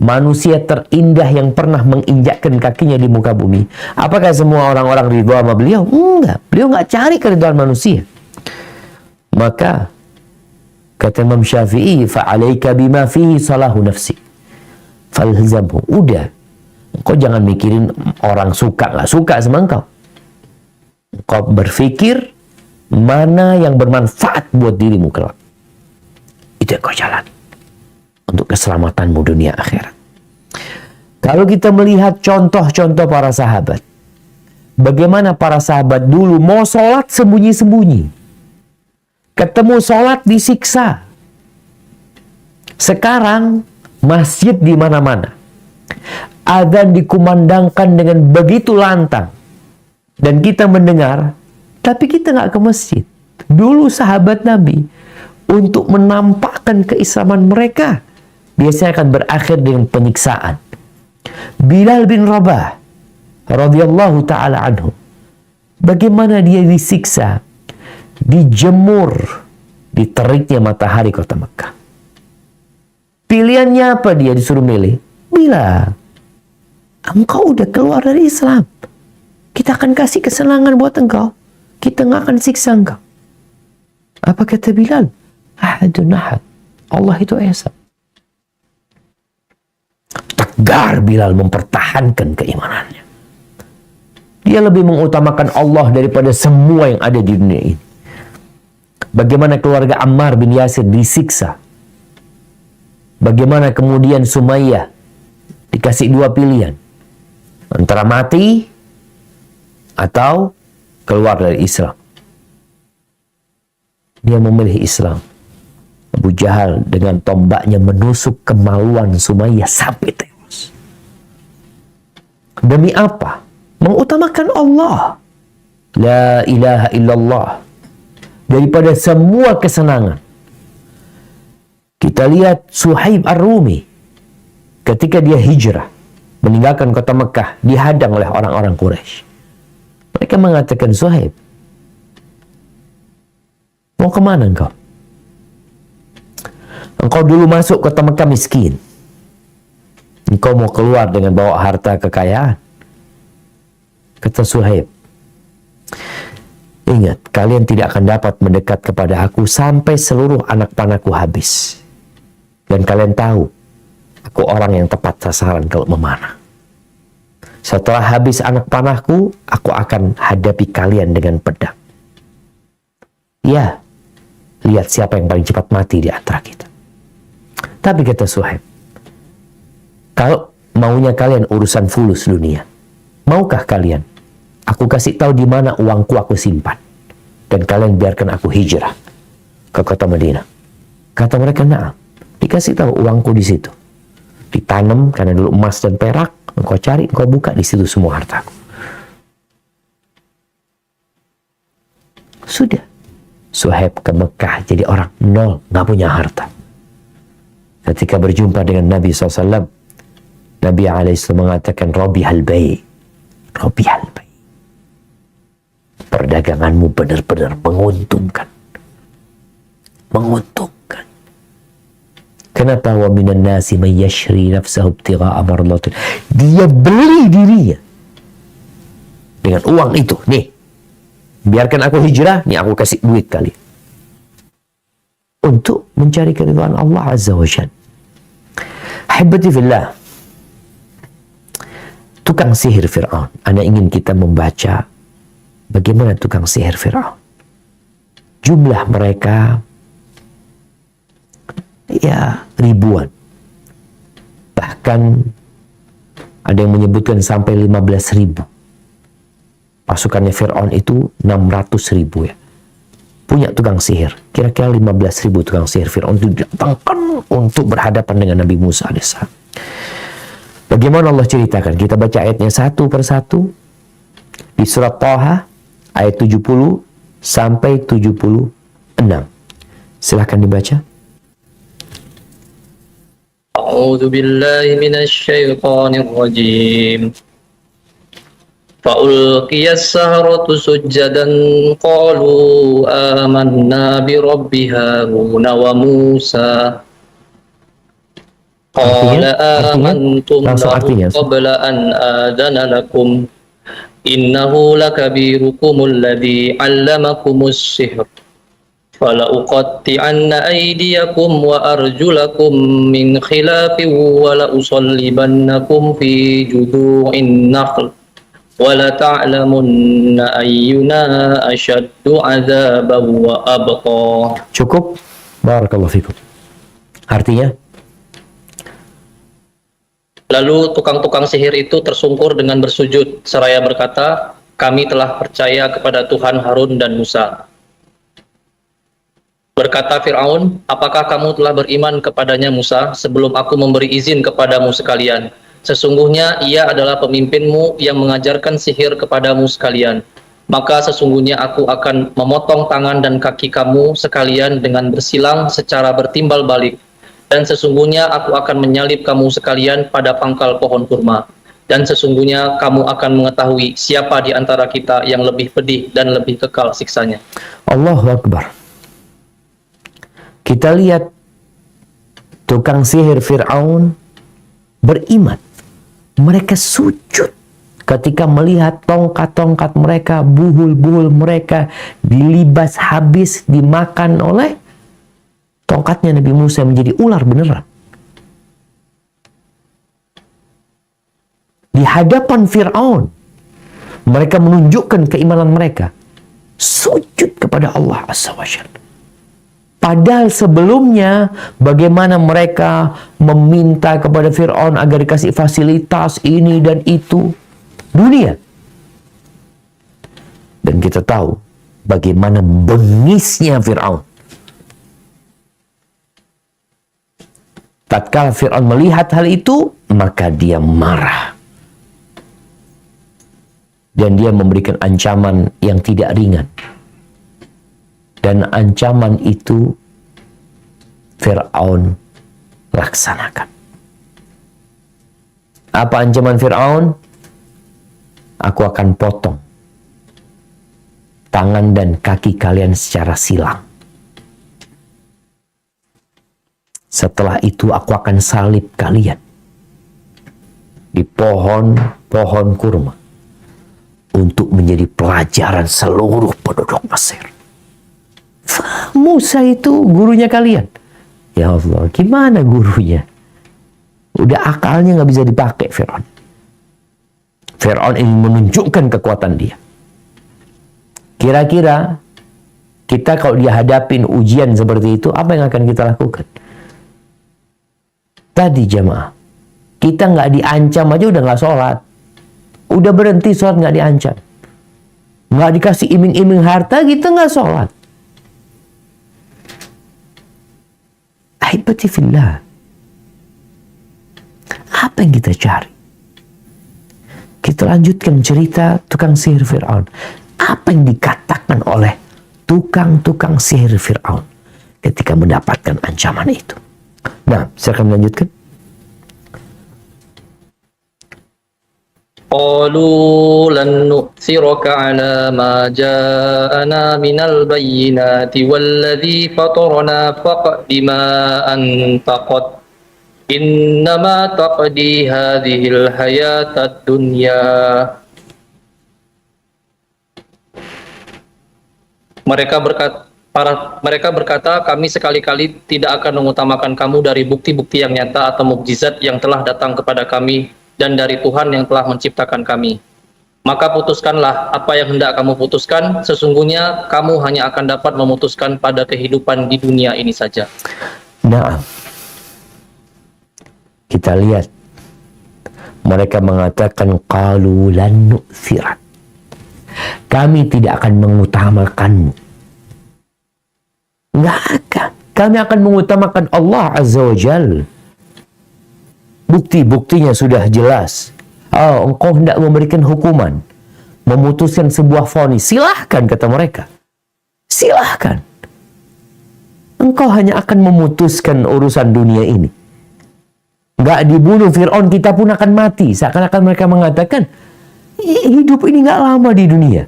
manusia terindah yang pernah menginjakkan kakinya di muka bumi. Apakah semua orang-orang ridho sama beliau? Enggak. Beliau nggak cari keridhaan manusia. Maka kata Imam Syafi'i, fa'alaika bima fihi salahu nafsi falzamhu. Udah, engkau jangan mikirin orang suka nggak suka sama engkau. Engkau berpikir mana yang bermanfaat buat dirimu kelak. Itu yang kau jalan untuk keselamatanmu dunia akhirat. Kalau kita melihat contoh-contoh para sahabat, bagaimana para sahabat dulu mau sholat sembunyi-sembunyi, ketemu sholat disiksa. Sekarang masjid di mana-mana, adzan dikumandangkan dengan begitu lantang, dan kita mendengar, tapi kita nggak ke masjid. Dulu sahabat Nabi, untuk menampakkan keislaman mereka, biasanya akan berakhir dengan penyiksaan. Bilal bin Rabah radhiyallahu ta'ala anhu, bagaimana dia disiksa, dijemur di teriknya matahari kota Mekah. Pilihannya apa? Dia disuruh milih, Bilal, engkau udah keluar dari Islam, kita akan kasih kesenangan buat engkau, kita nggak akan siksa engkau. Apa kata Bilal? Ahadun ahad, Allah itu esa. Tegar Bilal mempertahankan keimanannya. Dia lebih mengutamakan Allah daripada semua yang ada di dunia ini. Bagaimana keluarga Ammar bin Yasir disiksa. Bagaimana kemudian Sumayyah dikasih dua pilihan, antara mati atau keluar dari Islam. Dia memilih Islam. Abu Jahal dengan tombaknya menusuk kemaluan Sumayyah sampai tewas. Demi apa? Mengutamakan Allah. La ilaha illallah. Daripada semua kesenangan. Kita lihat Suhaib Ar-Rumi ketika dia hijrah meninggalkan kota Mekah, dihadang oleh orang-orang Quraisy. Mereka mengatakan, Suhaib, mau kemana engkau? Engkau dulu masuk kota Mekah miskin. Engkau mau keluar dengan bawa harta kekayaan. Kata Suhaib, ingat, kalian tidak akan dapat mendekat kepada aku sampai seluruh anak panahku habis. Dan kalian tahu, aku orang yang tepat sasaran kalau memanah. Setelah habis anak panahku, aku akan hadapi kalian dengan pedang. Ya, lihat siapa yang paling cepat mati di antara kita. Tapi kata Suhaib, kalau maunya kalian urusan fulus dunia, maukah kalian aku kasih tahu di mana uangku aku simpan, dan kalian biarkan aku hijrah ke kota Madinah? Kata mereka, na'am. Dikasih tahu uangku di situ. Ditanam, karena dulu emas dan perak, engkau cari, engkau buka di situ semua hartaku. Sudah. Suhaib ke Mekah jadi orang nol, nggak punya harta. Ketika berjumpa dengan Nabi SAW, Nabi SAW mengatakan, Robihal bay. Robihal bay. Perdaganganmu benar-benar menguntungkan. Menguntungkan. Kenapa? Wa minan nasi man yashri nafsahu ibtigha'a mardatin. Dia beli dirinya dengan uang itu. Nih, biarkan aku hijrah, nih aku kasih duit kali. Untuk mencari keridhaan Allah Azza wa Jalla. Ahibati fillah. Tukang sihir Fir'aun. Ana ingin kita membaca bagaimana tukang sihir Fir'aun. Jumlah mereka ya ribuan. Bahkan ada yang menyebutkan sampai 15.000. Pasukannya Fir'aun itu 600.000 ya. Punya tukang sihir. Kira-kira 15.000 tukang sihir Fir'aun itu didatangkan untuk berhadapan dengan Nabi Musa AS. Bagaimana Allah ceritakan? Kita baca ayatnya satu persatu. Di surat Thaha ayat 70 sampai 76. Silahkan dibaca. A'udzu billahi minasy syaithanir rajim. Fa'ulqiyas saharatu sujjadan qalu amanna bi rabbi Harun wa Musa. Qala amantum lahu qabla an adana lakum innahu lakabirukumul ladzi 'allamakumus sihr. فَلَأُقَطِّعَنَّ أَيْدِيَكُمْ وَأَرْجُلَكُمْ مِنْ خِلَافٍ وَلَأُصَلِّبَنَّكُمْ فِي جُذُوعِ النَّخْلِ وَلَتَعْلَمُنَّ أَيُّنَا أَشَدُّ عَذَابًا وَأَبْقَى. Cukup? Barakallahu fikum. Artinya? Lalu tukang-tukang sihir itu tersungkur dengan bersujud seraya berkata, kami telah percaya kepada Tuhan Harun dan Musa. Berkata Fir'aun, apakah kamu telah beriman kepadanya Musa sebelum aku memberi izin kepadamu sekalian? Sesungguhnya ia adalah pemimpinmu yang mengajarkan sihir kepadamu sekalian. Maka sesungguhnya aku akan memotong tangan dan kaki kamu sekalian dengan bersilang secara bertimbal balik. Dan sesungguhnya aku akan menyalib kamu sekalian pada pangkal pohon kurma. Dan sesungguhnya kamu akan mengetahui siapa di antara kita yang lebih pedih dan lebih kekal siksanya. Allahu Akbar. Kita lihat tukang sihir Fir'aun beriman. Mereka sujud ketika melihat tongkat-tongkat mereka, buhul-buhul mereka dilibas habis, dimakan oleh tongkatnya Nabi Musa menjadi ular beneran. Di hadapan Fir'aun, mereka menunjukkan keimanan mereka. Sujud kepada Allah Azza wa Jalla. Padahal sebelumnya bagaimana mereka meminta kepada Fir'aun agar dikasih fasilitas ini dan itu. Dunia. Dan kita tahu bagaimana bengisnya Fir'aun. Tatkala Fir'aun melihat hal itu, maka dia marah. dan dia memberikan ancaman yang tidak ringan. Dan ancaman itu Fir'aun laksanakan. Apa ancaman Fir'aun? Aku akan potong tangan dan kaki kalian secara silang. Setelah itu aku akan salib kalian di pohon kurma untuk menjadi pelajaran seluruh penduduk Mesir. Musa itu gurunya kalian. Ya Allah, gimana gurunya? Udah akalnya nggak bisa dipakai Fir'aun. Fir'aun ingin menunjukkan kekuatan dia. Kira-kira kita kalau dihadapin ujian seperti itu, apa yang akan kita lakukan? Tadi jemaah, kita nggak diancam aja udah nggak sholat. Udah berhenti sholat nggak diancam. Nggak dikasih iming-iming harta, kita nggak sholat. Ahibati fillah. Apa yang kita cari? Kita lanjutkan cerita tukang sihir Fir'aun. Apa yang dikatakan oleh tukang-tukang sihir Fir'aun ketika mendapatkan ancaman itu? Nah, saya akan melanjutkan. قالوا لن نؤثرك على ما جاءنا من البينات والذي فطرنا فاقض ما أنت قد إنما تقضي هذه الحياة الدنيا. Mereka berkata, kami sekali-kali tidak akan mengutamakan kamu dari bukti-bukti yang nyata atau mukjizat yang telah datang kepada kami dan dari Tuhan yang telah menciptakan kami. Maka putuskanlah apa yang hendak kamu putuskan, sesungguhnya kamu hanya akan dapat memutuskan pada kehidupan di dunia ini saja. Nah, kita lihat mereka mengatakan qalu lan nu'thirak. Kami tidak akan mengutamakanmu. Nggak akan. Kami akan mengutamakan Allah Azza wa Jal. Bukti-buktinya sudah jelas. Oh, engkau hendak memberikan hukuman, memutuskan sebuah vonis. Silahkan, kata mereka. Silahkan. Engkau hanya akan memutuskan urusan dunia ini. Nggak dibunuh Fir'aun, kita pun akan mati. Seakan-akan mereka mengatakan, hidup ini nggak lama di dunia.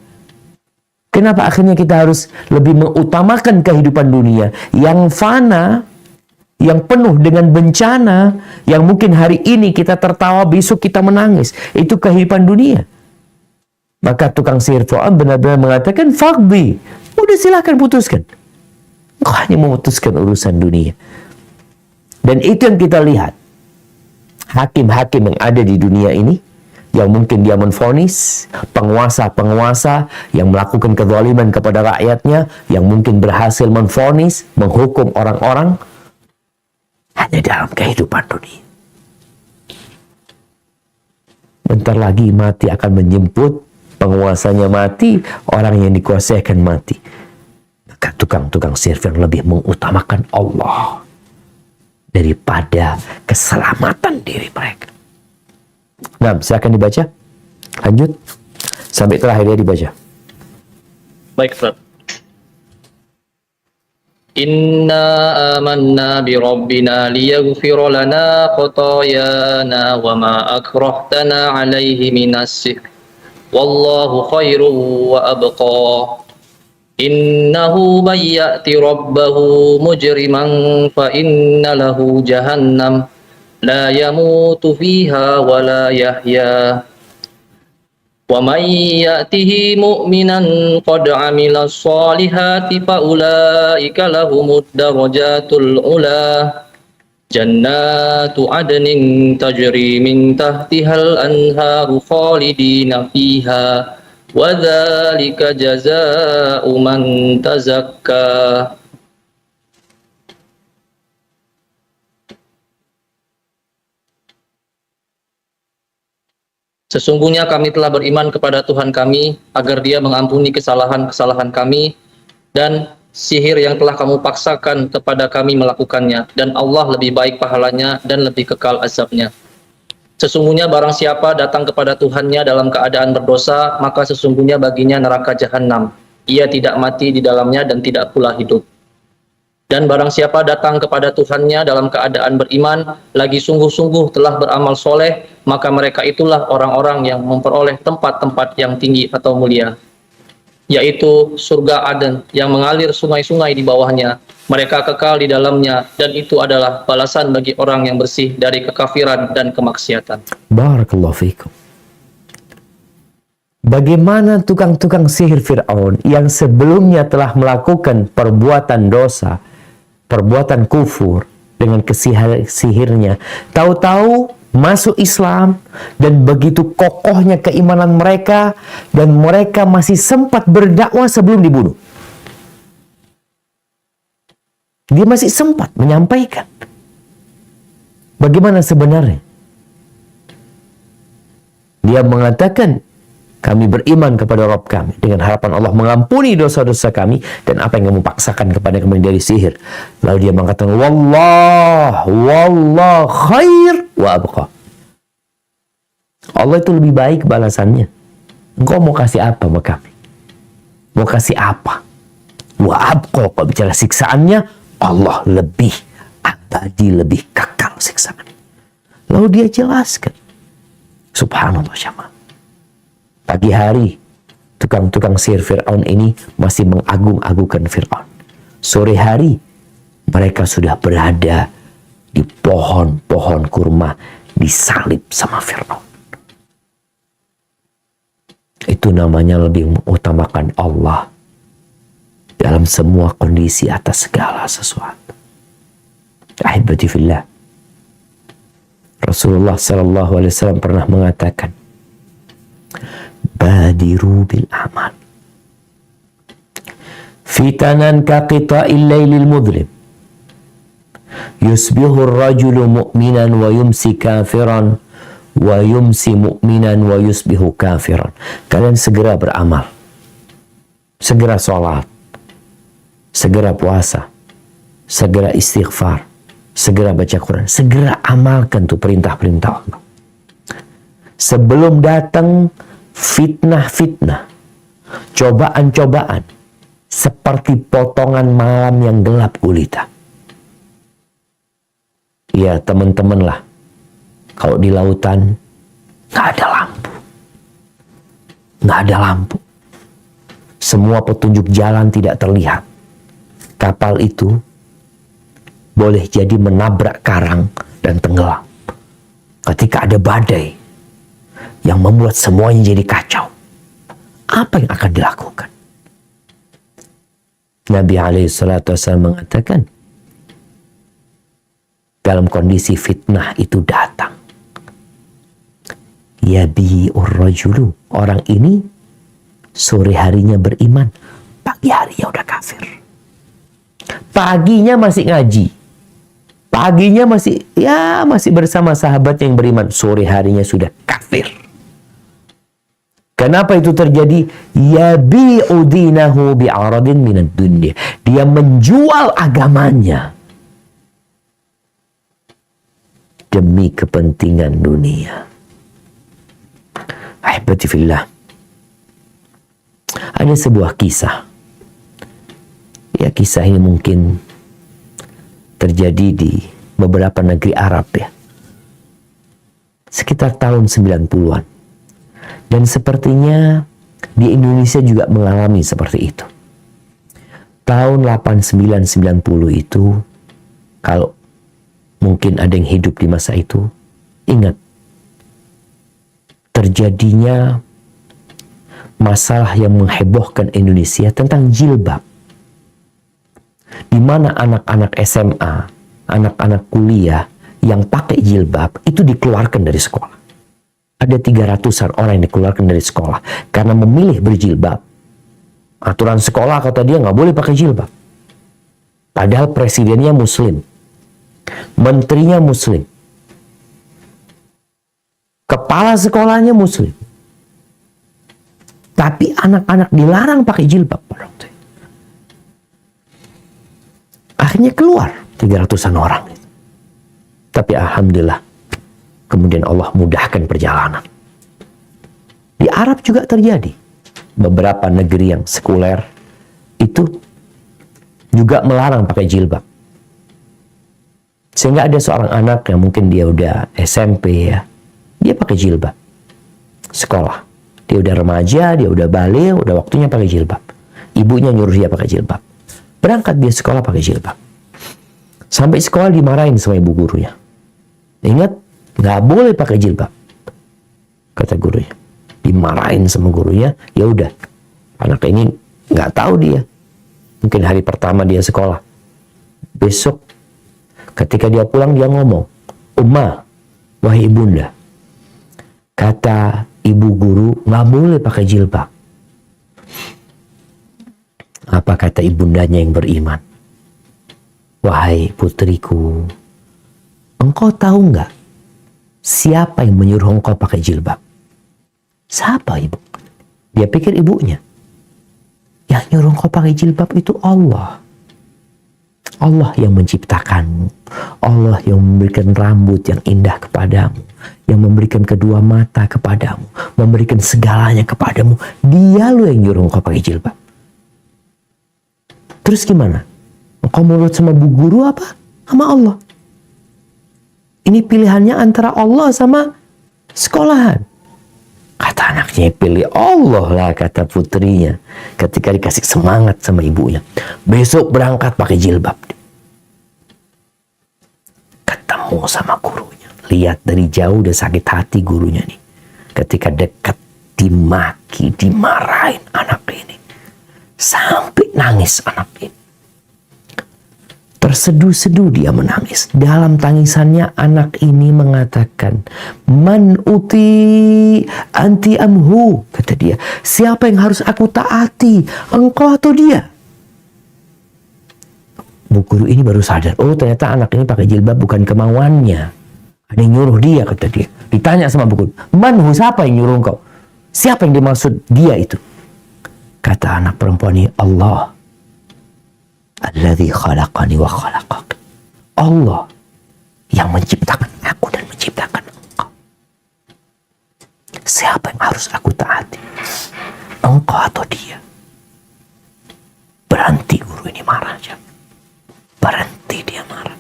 Kenapa akhirnya kita harus lebih mengutamakan kehidupan dunia yang fana, yang penuh dengan bencana, yang mungkin hari ini kita tertawa, besok kita menangis. Itu kehidupan dunia. Maka tukang sihir Fir'aun benar-benar mengatakan, faqdi. Udah silahkan putuskan. Engkau hanya memutuskan urusan dunia. Dan itu yang kita lihat. Hakim-hakim yang ada di dunia ini, yang mungkin dia menvonis, penguasa-penguasa yang melakukan kezaliman kepada rakyatnya, yang mungkin berhasil menvonis, menghukum orang-orang, hanya dalam kehidupan dunia. Bentar lagi mati akan menjemput, penguasanya mati, orang yang dikuasai akan mati. Maka tukang-tukang sihir yang lebih mengutamakan Allah daripada keselamatan diri mereka. Nah, silakan dibaca. Lanjut. Sampai terakhir dia dibaca. Baik, Ustaz. Inna amanna bi rabbina liyaghfira lana khatayana wa ma akrahtana alaihi minas sihr. Wallahu khairu wa abqa. Innahu man ya'ti rabbahu mujriman fa inna lahu jahannam la yamutu fiha wa la yahya. Wa man ya'tihi mu'minan qad 'amila sholihati fa ulaika lahumud darajatul ula. Jannatu adnin tajri min tahtihal anharu khalidina fiha. Wa dzalika jazaa'u man tazakka. Sesungguhnya kami telah beriman kepada Tuhan kami agar Dia mengampuni kesalahan-kesalahan kami dan sihir yang telah kamu paksakan kepada kami melakukannya, dan Allah lebih baik pahalanya dan lebih kekal azabnya. Sesungguhnya barang siapa datang kepada Tuhannya dalam keadaan berdosa, maka sesungguhnya baginya neraka jahanam. Ia tidak mati di dalamnya dan tidak pula hidup. Dan barang siapa datang kepada Tuhannya dalam keadaan beriman, lagi sungguh-sungguh telah beramal soleh, maka mereka itulah orang-orang yang memperoleh tempat-tempat yang tinggi atau mulia, yaitu surga Aden yang mengalir sungai-sungai di bawahnya. Mereka kekal di dalamnya, dan itu adalah balasan bagi orang yang bersih dari kekafiran dan kemaksiatan. Barakallahu fikum. Bagaimana tukang-tukang sihir Fir'aun yang sebelumnya telah melakukan perbuatan dosa, perbuatan kufur dengan sihirnya, tahu-tahu masuk Islam, dan begitu kokohnya keimanan mereka, dan mereka masih sempat berdakwah sebelum dibunuh. Dia masih sempat menyampaikan bagaimana sebenarnya. Dia mengatakan, kami beriman kepada Rabb kami dengan harapan Allah mengampuni dosa-dosa kami dan apa yang kamu paksakan kepada kami dari sihir. Lalu dia mengatakan, Wallah khair wa abqa. Allah itu lebih baik balasannya. Engkau mau kasih apa sama kami? Mau kasih apa? Wa abqa, kalau bicara siksaannya, Allah lebih abadi, lebih kekal siksaan. Lalu dia jelaskan, subhanallah syama. Pagi hari, tukang-tukang sihir Fir'aun ini masih mengagung-agungkan Fir'aun. Sore hari, mereka sudah berada di pohon-pohon kurma, disalib sama Fir'aun. Itu namanya lebih mengutamakan Allah dalam semua kondisi atas segala sesuatu. Ahibati fillah. Rasulullah SAW pernah mengatakan, Badiru bil amal. Fitanan ka qita'il laylil mudlim. Yusbihu ar-rajulu mu'minan wa yumsi kafiran wa yumsi mu'minan wa yusbihu kafiran. Kalian segera beramal. Segera sholat. Segera puasa. Segera istighfar. Segera baca Quran. Segera amalkan tuh perintah-perintah Allah. Sebelum datang fitnah-fitnah, cobaan-cobaan, seperti potongan malam yang gelap gulita. Ya teman-teman lah, kalau di lautan nggak ada lampu, nggak ada lampu, semua petunjuk jalan tidak terlihat. Kapal itu boleh jadi menabrak karang dan tenggelam ketika ada badai yang membuat semuanya jadi kacau. Apa yang akan dilakukan? Nabi SAW mengatakan, dalam kondisi fitnah itu datang, yabi'ur rajulu, orang ini sore harinya beriman, pagi harinya udah kafir. Paginya masih ngaji, paginya masih bersama sahabat yang beriman, sore harinya sudah kafir. Kenapa itu terjadi? Yabi'u dinahu bi'aradin minad dunya. Dia menjual agamanya demi kepentingan dunia. Ahibati fillah. Ada sebuah kisah. Ya, kisah ini mungkin terjadi di beberapa negeri Arab ya. Sekitar tahun 90-an. Dan sepertinya di Indonesia juga mengalami seperti itu. Tahun 89-90 itu, kalau mungkin ada yang hidup di masa itu, ingat, terjadinya masalah yang menghebohkan Indonesia tentang jilbab. Di mana anak-anak SMA, anak-anak kuliah yang pakai jilbab itu dikeluarkan dari sekolah. Ada 300-an orang yang dikeluarkan dari sekolah karena memilih berjilbab. Aturan sekolah kata dia nggak boleh pakai jilbab. Padahal presidennya muslim, menterinya muslim, kepala sekolahnya muslim, tapi anak-anak dilarang pakai jilbab. Akhirnya keluar 300-an orang. Tapi alhamdulillah, kemudian Allah mudahkan perjalanan. Di Arab juga terjadi. Beberapa negeri yang sekuler itu juga melarang pakai jilbab. Sehingga ada seorang anak yang mungkin dia udah SMP ya, dia pakai jilbab. Sekolah. Dia udah remaja, dia udah balik, udah waktunya pakai jilbab. Ibunya nyuruh dia pakai jilbab. Berangkat dia sekolah pakai jilbab. Sampai sekolah dimarahin sama ibu gurunya. Ingat, nggak boleh pakai jilbab, kata gurunya. Dimarahin sama gurunya, ya udah. Anak ini nggak tahu dia. Mungkin hari pertama dia sekolah. Besok, ketika dia pulang dia ngomong, "Umma, wahai ibunda, kata ibu guru nggak boleh pakai jilbab." Apa kata ibundanya yang beriman? "Wahai putriku, engkau tahu nggak siapa yang menyuruh engkau pakai jilbab?" Siapa ibu? Dia pikir ibunya. Yang nyuruh engkau pakai jilbab itu Allah. Allah yang menciptakanmu. Allah yang memberikan rambut yang indah kepadamu. Yang memberikan kedua mata kepadamu. Memberikan segalanya kepadamu. Dia lo yang nyuruh engkau pakai jilbab. Terus gimana? Engkau menurut sama bu guru apa? Sama Allah. Ini pilihannya antara Allah sama sekolahan. Kata anaknya, pilih Allah lah, kata putrinya. Ketika dikasih semangat sama ibunya. Besok berangkat pakai jilbab. Ketemu sama gurunya. Lihat dari jauh udah sakit hati gurunya nih. Ketika dekat dimaki, dimarahin anak ini. Sampai nangis anak ini. Terseduh-seduh dia menangis. Dalam tangisannya anak ini mengatakan, "Man uti anti amhu," kata dia. Siapa yang harus aku taati? Engkau atau dia? Bu guru ini baru sadar. Oh, ternyata anak ini pakai jilbab bukan kemauannya. Ada yang nyuruh dia, kata dia. Ditanya sama bu guru, "Man hu, siapa yang nyuruh engkau? Siapa yang dimaksud dia itu?" Kata anak perempuan ini, "Allah. Alladzi khalaqani wa khalaqak." Allah yang menciptakan aku dan menciptakan engkau. Siapa yang harus aku taati? Engkau atau dia? Berhenti guru ini marah. Berhenti dia marah.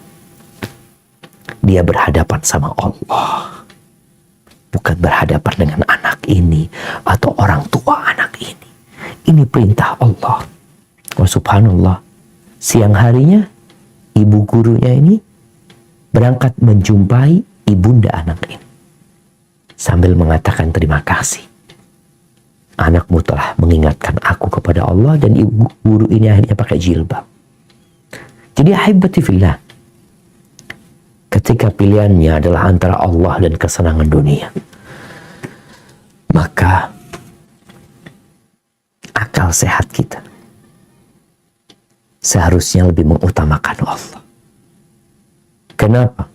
Dia berhadapan sama Allah. Bukan berhadapan dengan anak ini atau orang tua anak ini. Ini perintah Allah. Oh subhanallah. Siang harinya, ibu gurunya ini berangkat menjumpai ibunda anak ini. Sambil mengatakan terima kasih. Anakmu telah mengingatkan aku kepada Allah dan ibu guru ini akhirnya pakai jilbab. Jadi ahibati fillah. Ketika pilihannya adalah antara Allah dan kesenangan dunia, maka akal sehat kita seharusnya lebih mengutamakan Allah. Kenapa?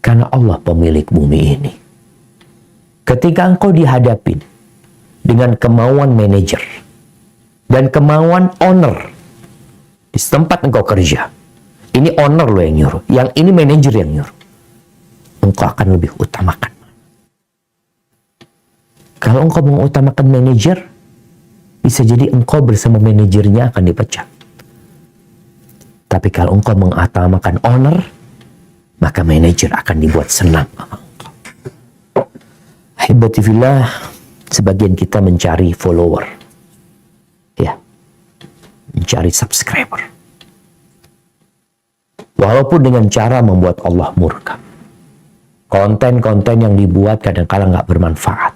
Karena Allah pemilik bumi ini. Ketika engkau dihadapin dengan kemauan manajer dan kemauan owner di tempat engkau kerja, ini owner lo yang nyuruh, yang ini manajer yang nyuruh, engkau akan lebih utamakan. Kalau engkau mengutamakan manajer, bisa jadi engkau bersama manajernya akan dipecat. Tapi kalau engkau mengutamakan owner, maka manajer akan dibuat senang. Ahibati fillah, sebagian kita mencari follower. Ya. Mencari subscriber. Walaupun dengan cara membuat Allah murka. Konten-konten yang dibuat kadang-kala nggak bermanfaat.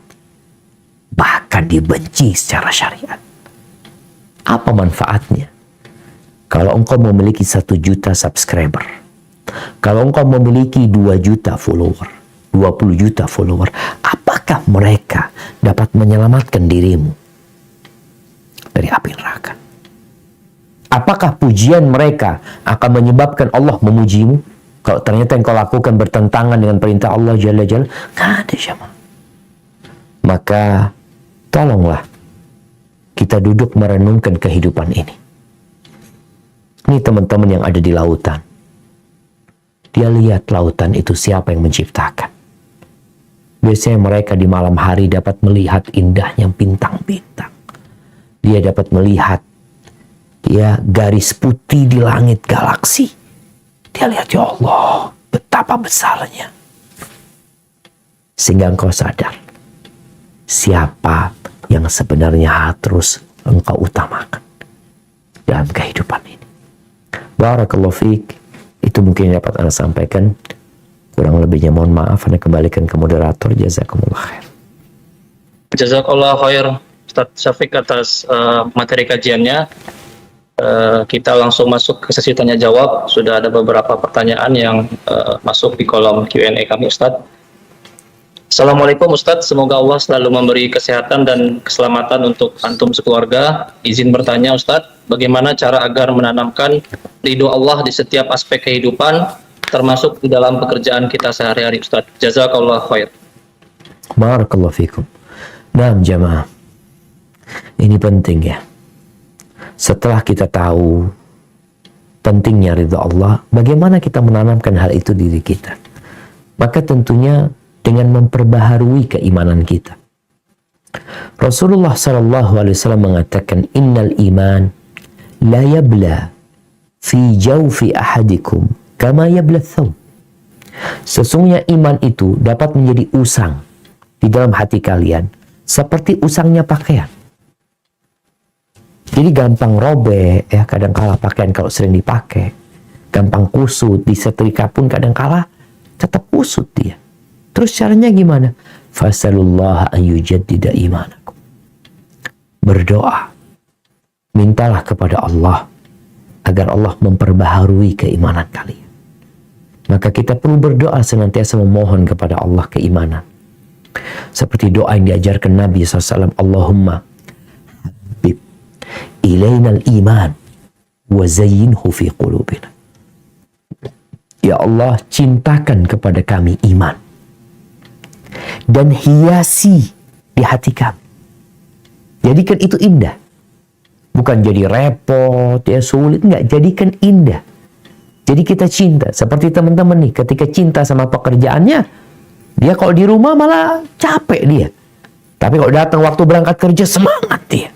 Bahkan dibenci secara syariat. Apa manfaatnya? Kalau engkau memiliki 1 juta subscriber, kalau engkau memiliki 2 juta follower, 20 juta follower, apakah mereka dapat menyelamatkan dirimu dari api neraka? Apakah pujian mereka akan menyebabkan Allah memujimu? Kalau ternyata yang kau lakukan bertentangan dengan perintah Allah Jalla Jalla, nggak ada jamaah. Maka tolonglah kita duduk merenungkan kehidupan ini. Ini teman-teman yang ada di lautan. Dia lihat lautan itu siapa yang menciptakan. Biasanya mereka di malam hari dapat melihat indahnya bintang-bintang. Dia dapat melihat ya garis putih di langit galaksi. Dia lihat, ya Allah, betapa besarnya. Sehingga engkau sadar siapa yang sebenarnya terus engkau utamakan dalam kehidupan ini. Barakallahu fiik. Itu mungkin yang dapat Anda sampaikan. Kurang lebihnya mohon maaf. Anda kembalikan ke moderator. Jazakumullah khair. Jazakallah khair Ustaz Syafiq atas materi kajiannya. Kita langsung masuk ke sesi tanya jawab. Sudah ada beberapa pertanyaan yang masuk di kolom Q&A kami, Ustaz. Assalamualaikum Ustaz, semoga Allah selalu memberi kesehatan dan keselamatan untuk antum sekeluarga. Izin bertanya Ustaz, bagaimana cara agar menanamkan ridho Allah di setiap aspek kehidupan, termasuk di dalam pekerjaan kita sehari-hari Ustaz? Jazakallah khair. Barakallahu fikum. Nah jamaah, ini penting ya. Setelah kita tahu pentingnya ridha Allah, bagaimana kita menanamkan hal itu di diri kita? Maka tentunya dengan memperbaharui keimanan kita. Rasulullah SAW mengatakan, Innal iman la yabla fi jawfi ahadikum kama yabla thawb. Sesungguhnya iman itu dapat menjadi usang di dalam hati kalian seperti usangnya pakaian. Jadi gampang robek ya, kadang-kala pakaian kalau sering dipakai, gampang kusut, disetrika pun kadang-kala tetap kusut dia. Terus caranya gimana? Fasalullah an yujaddida imanakum. Berdoa. Mintalah kepada Allah agar Allah memperbaharui keimanan kalian. Maka kita perlu berdoa senantiasa memohon kepada Allah keimanan. Seperti doa yang diajarkan Nabi SAW. Allahumma habib ilainal iman wa zayyinhu fi qulubina. Ya Allah, cintakan kepada kami iman dan hiasi di hati kami. Jadikan itu indah. Bukan jadi repot, ya sulit. Enggak, jadikan indah. Jadi kita cinta. Seperti teman-teman nih, ketika cinta sama pekerjaannya, dia kalau di rumah malah capek dia. Tapi kalau datang waktu berangkat kerja, semangat dia.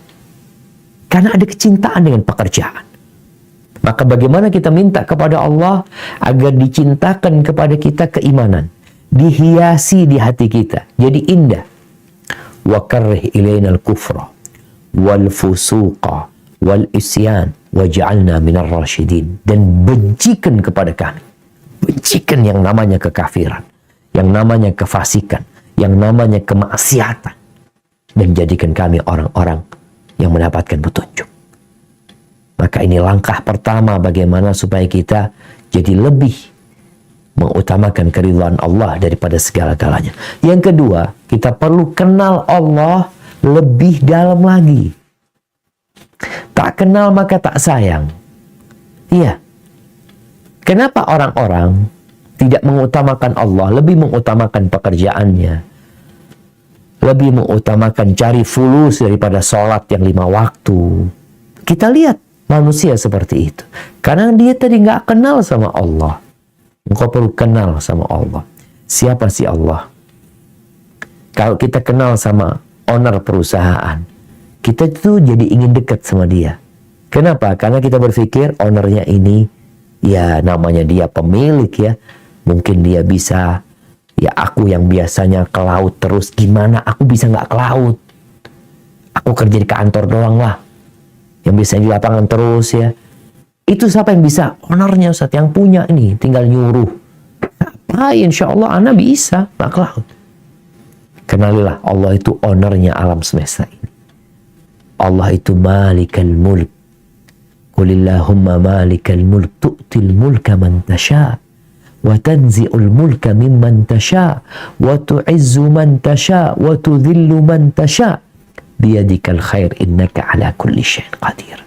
Karena ada kecintaan dengan pekerjaan. Maka bagaimana kita minta kepada Allah agar dicintakan kepada kita keimanan, dihiasi di hati kita, jadi indah. Wa karrih ilainal kufra wal fusuqa wal isyan waj'alna minar rasyidin. Dan bencikan kepada kami, bencikan yang namanya kekafiran, yang namanya kefasikan, yang namanya kemaksiatan, dan jadikan kami orang-orang yang mendapatkan petunjuk. Maka ini langkah pertama bagaimana supaya kita jadi lebih mengutamakan keridhaan Allah daripada segala-galanya. Yang kedua, kita perlu kenal Allah lebih dalam lagi. Tak kenal maka tak sayang. Iya. Kenapa orang-orang tidak mengutamakan Allah, lebih mengutamakan pekerjaannya, lebih mengutamakan cari fulus daripada sholat yang 5 waktu? Kita lihat manusia seperti itu. Karena dia tadi nggak kenal sama Allah. Engkau perlu kenal sama Allah. Siapa sih Allah? Kalau kita kenal sama owner perusahaan, kita tuh jadi ingin dekat sama dia. Kenapa? Karena kita berpikir ownernya ini, ya namanya dia pemilik ya. Mungkin dia bisa, ya aku yang biasanya ke laut terus, gimana aku bisa nggak ke laut? Aku kerja di kantor doang lah. Yang biasanya di lapangan terus ya. Itu siapa yang bisa? Ownernya Ustaz, yang punya ini, tinggal nyuruh. Apa? Insya Allah Ana bisa nggak ke laut. Kenalilah Allah itu ownernya alam semesta ini. Allah itu malikal mulk. Qulillahumma malikal mulk tu'til mulka man tasha wa tanzi'ul mulka mimman tasha wa tu'izzu man tasha wa tudhillu man tasha biyadikal khair innaka ala kulli syai'in qadir.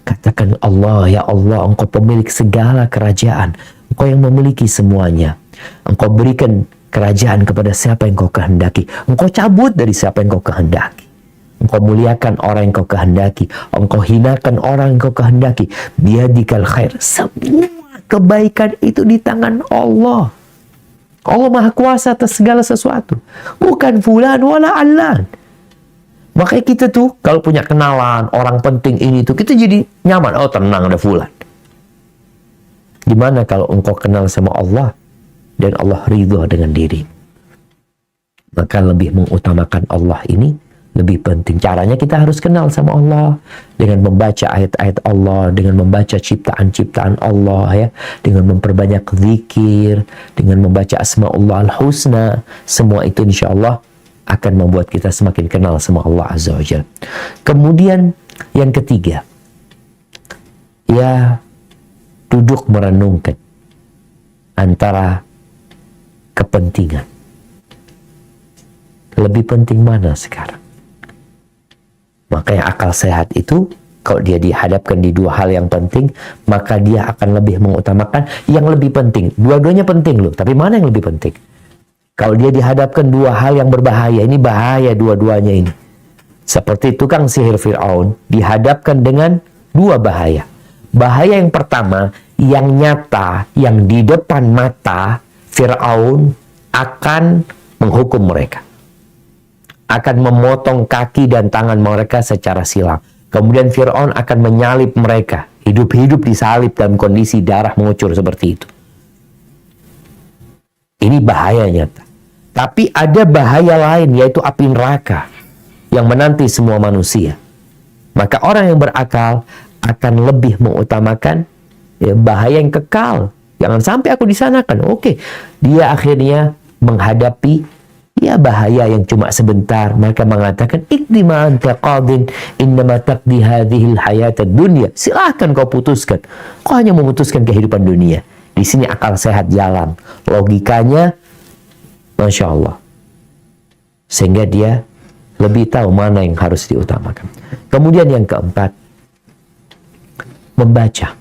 Katakan Allah, ya Allah, Engkau pemilik segala kerajaan. Engkau yang memiliki semuanya. Engkau berikan kerajaan kepada siapa yang Engkau kehendaki. Engkau cabut dari siapa yang Engkau kehendaki. Engkau muliakan orang yang Engkau kehendaki. Engkau hinakan orang yang Engkau kehendaki. Biyadikal khair. Semua kebaikan itu di tangan Allah. Allah Maha Kuasa atas segala sesuatu. Bukan fulan wala allan. Makanya kita tuh kalau punya kenalan, orang penting ini tuh, kita jadi nyaman. Oh tenang, ada fulan. Gimana kalau engkau kenal sama Allah dan Allah ridho dengan diri? Maka lebih mengutamakan Allah ini lebih penting. Caranya kita harus kenal sama Allah dengan membaca ayat-ayat Allah, dengan membaca ciptaan-ciptaan Allah ya, dengan memperbanyak zikir, dengan membaca Asmaullah Al-Husna. Semua itu insya Allah akan membuat kita semakin kenal sama Allah Azza wa Jalla. Kemudian yang ketiga, ya duduk merenungkan antara kepentingan. Lebih penting mana sekarang? Makanya akal sehat itu kalau dia dihadapkan di dua hal yang penting, maka dia akan lebih mengutamakan yang lebih penting. Dua-duanya penting loh, tapi mana yang lebih penting? Kalau dia dihadapkan dua hal yang berbahaya, ini bahaya dua-duanya ini. Seperti tukang sihir Fir'aun dihadapkan dengan dua bahaya. Bahaya yang pertama, yang nyata, yang di depan mata, Fir'aun akan menghukum mereka. Akan memotong kaki dan tangan mereka secara silang. Kemudian Fir'aun akan menyalib mereka. Hidup-hidup disalib dalam kondisi darah mengucur seperti itu. Ini bahaya nyata. Tapi ada bahaya lain, yaitu api neraka yang menanti semua manusia. Maka orang yang berakal akan lebih mengutamakan bahaya yang kekal. Jangan sampai aku disanakan. Oke, dia akhirnya menghadapi bahaya yang cuma sebentar. Mereka mengatakan, "Iqdi ma anta qadin, innama taqdi hadhil hayatad dunya." Silahkan kau putuskan. Kau hanya memutuskan kehidupan dunia. Di sini akal sehat jalan. Logikanya, Masya Allah. Sehingga dia lebih tahu mana yang harus diutamakan. Kemudian yang keempat, membaca.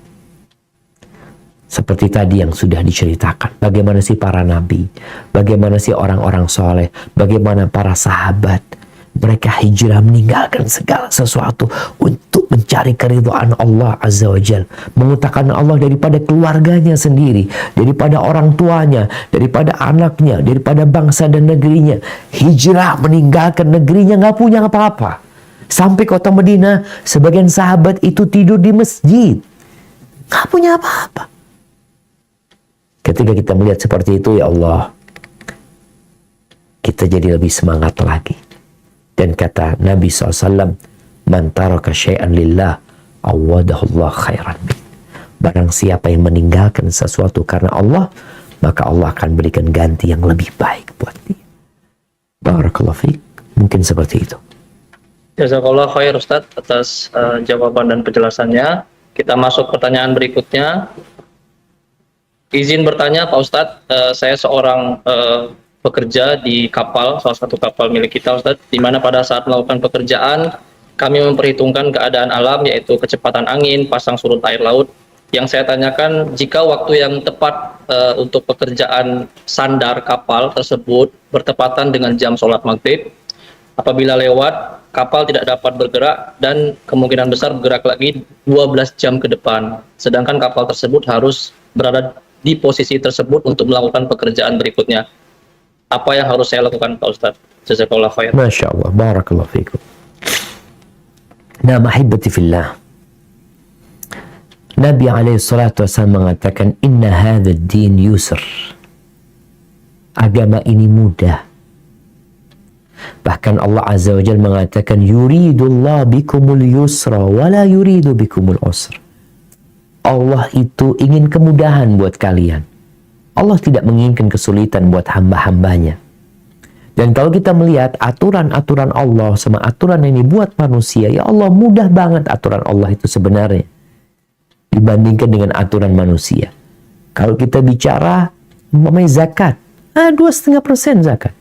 Seperti tadi yang sudah diceritakan. Bagaimana sih para nabi? Bagaimana sih orang-orang soleh? Bagaimana para sahabat? Mereka hijrah meninggalkan segala sesuatu untuk mencari keridhaan Allah Azza wa Jal. Mengutamakan Allah daripada keluarganya sendiri, daripada orang tuanya, daripada anaknya, daripada bangsa dan negerinya. Hijrah meninggalkan negerinya, nggak punya apa-apa. Sampai kota Madinah, sebagian sahabat itu tidur di masjid. Nggak punya apa-apa. Ketika kita melihat seperti itu, ya Allah, kita jadi lebih semangat lagi. Dan kata Nabi SAW, "Man taraka syai'an lillah, awadahullah khairan." Barang siapa yang meninggalkan sesuatu karena Allah, maka Allah akan berikan ganti yang lebih baik buat dia. Barakallahu fiik. Mungkin seperti itu. Jazakallah khair Ustaz atas jawaban dan penjelasannya. Kita masuk pertanyaan berikutnya. Izin bertanya Pak Ustadz, saya seorang pekerja di kapal, salah satu kapal milik kita Ustadz, di mana pada saat melakukan pekerjaan kami memperhitungkan keadaan alam, yaitu kecepatan angin, pasang surut air laut. Yang saya tanyakan, jika waktu yang tepat untuk pekerjaan sandar kapal tersebut bertepatan dengan jam sholat maghrib, apabila lewat, kapal tidak dapat bergerak dan kemungkinan besar bergerak lagi 12 jam ke depan. Sedangkan kapal tersebut harus berada di posisi tersebut untuk melakukan pekerjaan berikutnya. Apa yang harus saya lakukan Pak Ustadz? Jazakallah khair. Masya Allah, barakallahu fikum. Nah, mahibati fillah. Nabi SAW mengatakan, "Inna hadha din yusr." Agama ini mudah. Bahkan Allah Azza wa Jalla mengatakan, "Yuridullah bikumul yusra, wa la yuridu bikumul usra." Allah itu ingin kemudahan buat kalian. Allah tidak menginginkan kesulitan buat hamba-hambanya. Dan kalau kita melihat aturan-aturan Allah sama aturan yang dibuat manusia, ya Allah, mudah banget aturan Allah itu sebenarnya dibandingkan dengan aturan manusia. Kalau kita bicara umpamanya zakat, 2,5% zakat.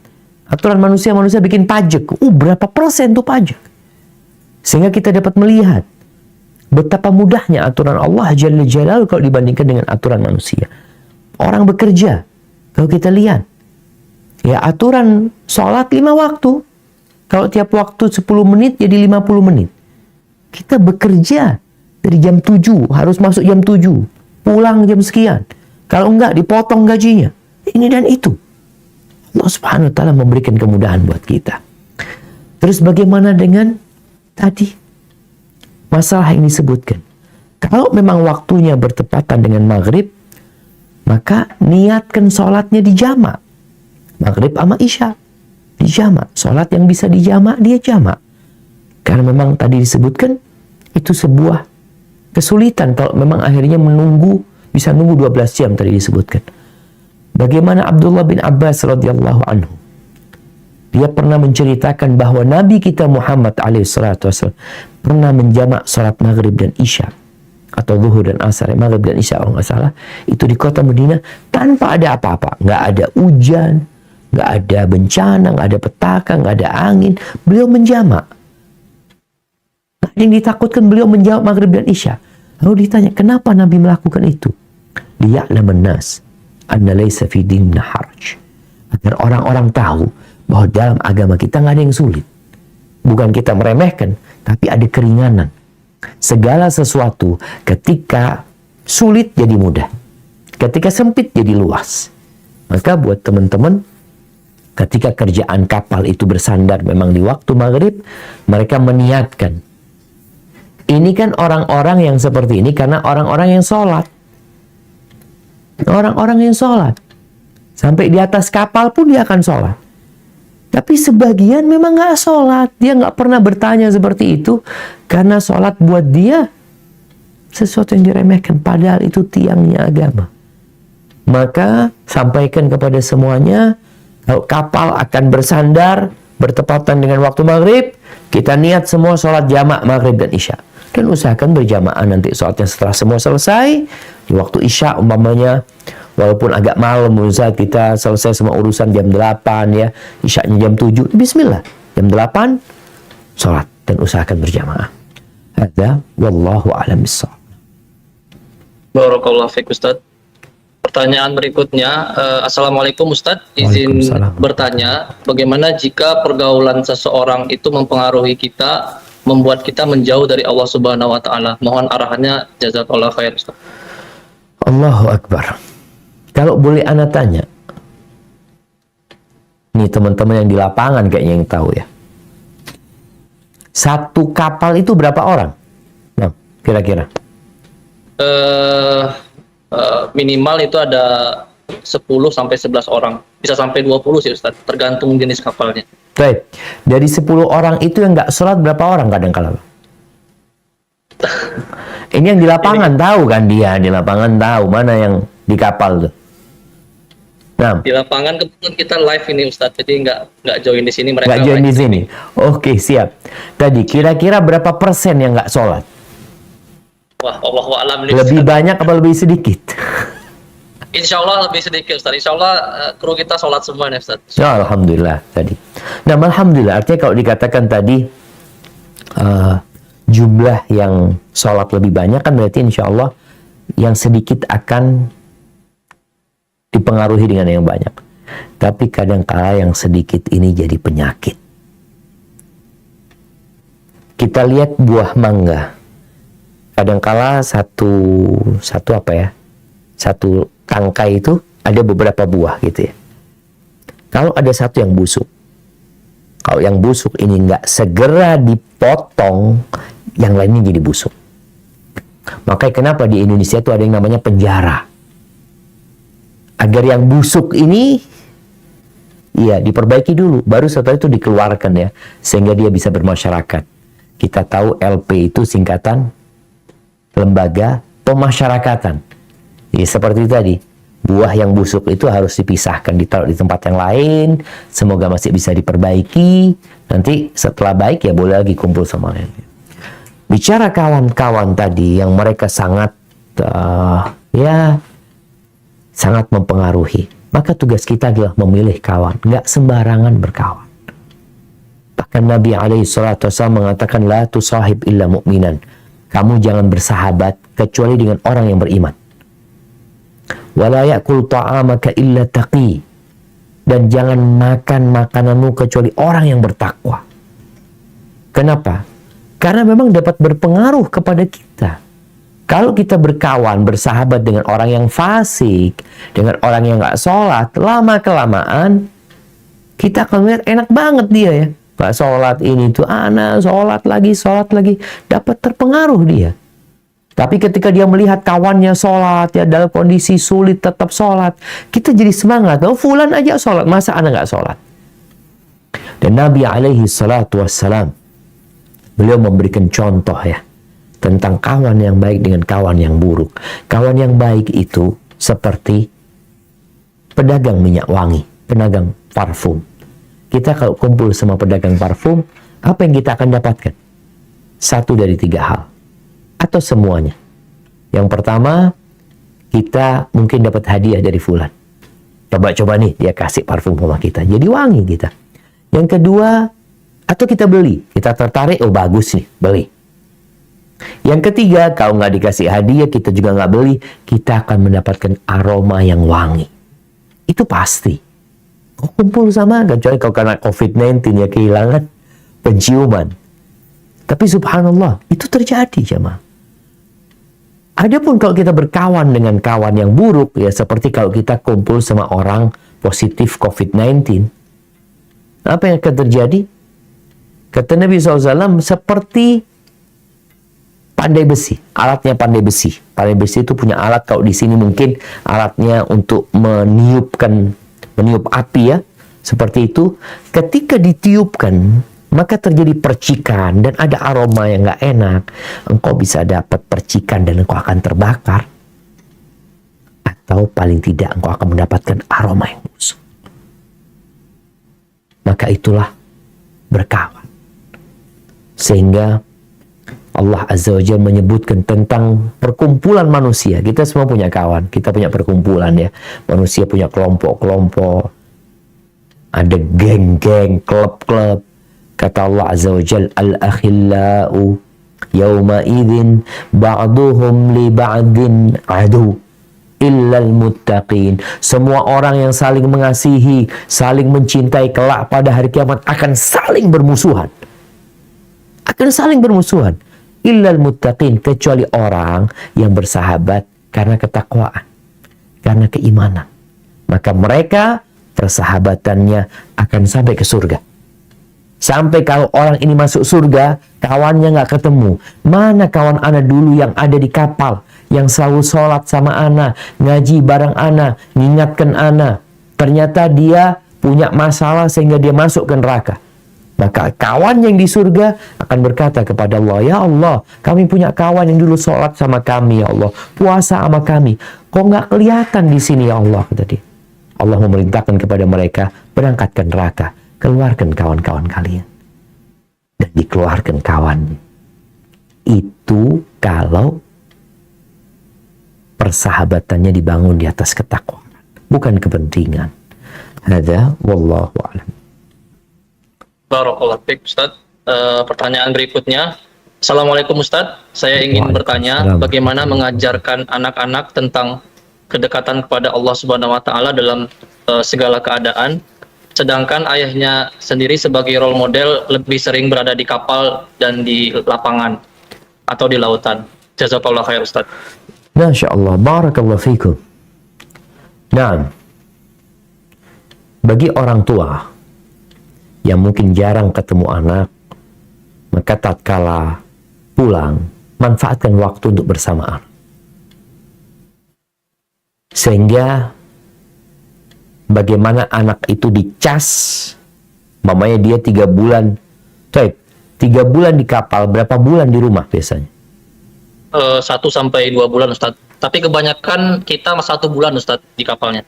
Aturan manusia bikin pajak. Berapa persen tuh pajak? Sehingga kita dapat melihat betapa mudahnya aturan Allah Jalla Jalaluhu kalau dibandingkan dengan aturan manusia. Orang bekerja, kalau kita lihat, ya aturan sholat 5 waktu. Kalau tiap waktu 10 menit jadi 50 menit. Kita bekerja dari jam 7, harus masuk jam 7, pulang jam sekian. Kalau enggak, dipotong gajinya. Ini dan itu. Allah Subhanahu wa Ta'ala memberikan kemudahan buat kita. Terus bagaimana dengan tadi masalah yang disebutkan? Kalau memang waktunya bertepatan dengan maghrib, maka niatkan sholatnya di jamak. Maghrib sama isya di jamak. Sholat yang bisa di jamak, dia jamak. Karena memang tadi disebutkan itu sebuah kesulitan kalau memang akhirnya bisa nunggu 12 jam tadi disebutkan. Bagaimana Abdullah bin Abbas radhiyallahu anhu, dia pernah menceritakan bahwa Nabi kita Muhammad alaihissalatu wassalam pernah menjamak salat maghrib dan isya, atau zuhur dan asar, maghrib dan isya kalau nggak salah, itu di kota Madinah tanpa ada apa-apa, nggak ada hujan, nggak ada bencana, nggak ada petaka, nggak ada angin, beliau menjamak. Nggak ada yang ditakutkan, beliau menjawab maghrib dan isya. Lalu ditanya, kenapa Nabi melakukan itu? Liya'laman nas anna laysa fi dinina haraj, agar orang-orang tahu bahwa dalam agama kita nggak ada yang sulit. Bukan kita meremehkan, tapi ada keringanan. Segala sesuatu ketika sulit jadi mudah, ketika sempit jadi luas. Maka buat teman-teman, ketika kerjaan kapal itu bersandar memang di waktu maghrib, mereka meniatkan. Ini kan orang-orang yang seperti ini karena orang-orang yang sholat. Orang-orang yang sholat. Sampai di atas kapal pun dia akan sholat. Tapi sebagian memang nggak sholat. Dia nggak pernah bertanya seperti itu. Karena sholat buat dia sesuatu yang diremehkan. Padahal itu tiangnya agama. Maka sampaikan kepada semuanya, kalau kapal akan bersandar bertepatan dengan waktu maghrib, kita niat semua sholat jamak maghrib dan isya. Dan usahakan berjamaah nanti sholatnya setelah semua selesai. Di waktu isya umpamanya, walaupun agak malam, Ustaz, kita selesai semua urusan jam 8 ya, isyanya jam 7, bismillah, jam 8 sholat dan usahakan berjamaah. Hadza wallahu a'lam bissawab. Barakallahu fiik Ustaz. Pertanyaan berikutnya, Assalamualaikum Ustaz, izin bertanya, bagaimana jika pergaulan seseorang itu mempengaruhi kita, membuat kita menjauh dari Allah Subhanahu wa Ta'ala? Mohon arahannya, jazakallahu khair Ustaz. Allahu Akbar. Kalau boleh ana tanya, nih teman-teman yang di lapangan kayaknya yang tahu ya, satu kapal itu berapa orang? Nah, kira-kira minimal itu ada 10 sampai 11 orang, bisa sampai 20 sih Ustaz, tergantung jenis kapalnya. Baik, dari 10 orang itu yang nggak sholat berapa orang kadang-kala? Ini yang di lapangan tahu kan, dia di lapangan tahu mana yang di kapal tuh. Nah, di lapangan kebetulan kita live ini Ustadz, jadi nggak join di sini, mereka nggak join di sini. Oke, siap. Tadi kira-kira berapa persen yang nggak sholat? Wah, Allahu a'lam. Lebih banyak apa lebih sedikit? Insya Allah lebih sedikit Ustadz. Insya Allah kru kita sholat semua nih Ustadz. Ya, alhamdulillah tadi. Nah, alhamdulillah artinya kalau dikatakan tadi jumlah yang sholat lebih banyak kan berarti insya Allah yang sedikit akan dipengaruhi dengan yang banyak. Tapi kadang-kala yang sedikit ini jadi penyakit. Kita lihat buah mangga. Kadang-kala satu apa ya? Satu tangkai itu ada beberapa buah gitu ya. Kalau ada satu yang busuk, kalau yang busuk ini nggak segera dipotong, yang lainnya jadi busuk. Makanya kenapa di Indonesia itu ada yang namanya penjara. Agar yang busuk ini ya diperbaiki dulu, baru setelah itu dikeluarkan ya, sehingga dia bisa bermasyarakat. Kita tahu LP itu singkatan Lembaga Pemasyarakatan. Ya, seperti tadi, buah yang busuk itu harus dipisahkan, ditaruh di tempat yang lain, semoga masih bisa diperbaiki. Nanti setelah baik ya boleh lagi kumpul sama lain. Bicara kawan-kawan tadi yang mereka sangat sangat mempengaruhi, maka tugas kita adalah memilih kawan, nggak sembarangan berkawan. Bahkan Nabi SAW mengatakan, la tusahib illa mu'minan. Kamu jangan bersahabat kecuali dengan orang yang beriman. Wala ya'kul ta'amaka illa taqi. Dan jangan makan makananmu kecuali orang yang bertakwa. Kenapa? Karena memang dapat berpengaruh kepada kita. Kalau kita berkawan, bersahabat dengan orang yang fasik, dengan orang yang nggak sholat, lama-kelamaan kita akan melihat enak banget dia ya. Nggak sholat ini tuh, sholat lagi, dapat terpengaruh dia. Tapi ketika dia melihat kawannya sholat ya dalam kondisi sulit tetap sholat, kita jadi semangat. Oh, fulan aja sholat, masa ana nggak sholat? Dan Nabi alaihi salatu wassalam, beliau memberikan contoh ya tentang kawan yang baik dengan kawan yang buruk. Kawan yang baik itu seperti pedagang minyak wangi, pedagang parfum. Kita kalau kumpul sama pedagang parfum, apa yang kita akan dapatkan? Satu dari 3 hal. Atau semuanya. Yang pertama, kita mungkin dapat hadiah dari fulan. Coba-coba nih, dia kasih parfum sama kita. Jadi wangi kita. Yang kedua, atau kita beli. Kita tertarik, oh bagus nih, beli. Yang ketiga, kalau nggak dikasih hadiah, kita juga nggak beli, kita akan mendapatkan aroma yang wangi. Itu pasti. Kok kumpul sama, kecuali kalau karena COVID-19 ya kehilangan penciuman. Tapi subhanallah, itu terjadi jemaah. Adapun kalau kita berkawan dengan kawan yang buruk, ya seperti kalau kita kumpul sama orang positif COVID-19, apa yang akan terjadi? Kata Nabi SAW, seperti pandai besi, alatnya pandai besi. Pandai besi itu punya alat, kalau di sini mungkin alatnya untuk meniup api ya, seperti itu. Ketika ditiupkan, maka terjadi percikan dan ada aroma yang nggak enak. Engkau bisa dapat percikan dan engkau akan terbakar, atau paling tidak engkau akan mendapatkan aroma yang busuk. Maka itulah berkawan. Sehingga Allah Azza wa Jalla menyebutkan tentang perkumpulan manusia. Kita semua punya kawan, kita punya perkumpulan ya. Manusia punya kelompok-kelompok, ada geng-geng, klub-klub. Kata Allah Azza wa Jalla, al-akhillau yawma idzin ba'duhum li ba'din adu illal muttaqin. Semua orang yang saling mengasihi, saling mencintai kelak pada hari kiamat akan saling bermusuhan. Akan saling bermusuhan. Illal muttaqin, kecuali orang yang bersahabat karena ketakwaan, karena keimanan. Maka mereka persahabatannya akan sampai ke surga. Sampai kalau orang ini masuk surga, kawannya nggak ketemu. Mana kawan ana dulu yang ada di kapal, yang selalu sholat sama ana, ngaji bareng ana, ngingatkan ana. Ternyata dia punya masalah sehingga dia masuk ke neraka. Maka kawan yang di surga akan berkata kepada Allah, ya Allah, kami punya kawan yang dulu sholat sama kami, ya Allah, puasa sama kami. Kok nggak kelihatan di sini, ya Allah, kata dia. Allah memerintahkan kepada mereka, berangkat ke neraka, keluarkan kawan-kawan kalian. Dan dikeluarkan kawannya. Itu kalau persahabatannya dibangun di atas ketakwaan, bukan kepentingan. Hadza wallahu a'lam. Barakallahu fiik, Ustaz. Pertanyaan berikutnya. Assalamualaikum Ustaz. Saya ingin bertanya bagaimana mengajarkan anak-anak tentang kedekatan kepada Allah Subhanahu wa taala dalam segala keadaan, sedangkan ayahnya sendiri sebagai role model lebih sering berada di kapal dan di lapangan atau di lautan. Jazakallahu khair Ustaz. Masya Allah, barakallahu fikum. Nah, bagi orang tua yang mungkin jarang ketemu anak, maka tatkala pulang, manfaatkan waktu untuk bersama anak. Sehingga bagaimana anak itu dicas, mamanya dia 3 bulan, 3 bulan di kapal, berapa bulan di rumah biasanya? 1 sampai 2 bulan Ustaz. Tapi kebanyakan kita 1 bulan Ustaz di kapalnya.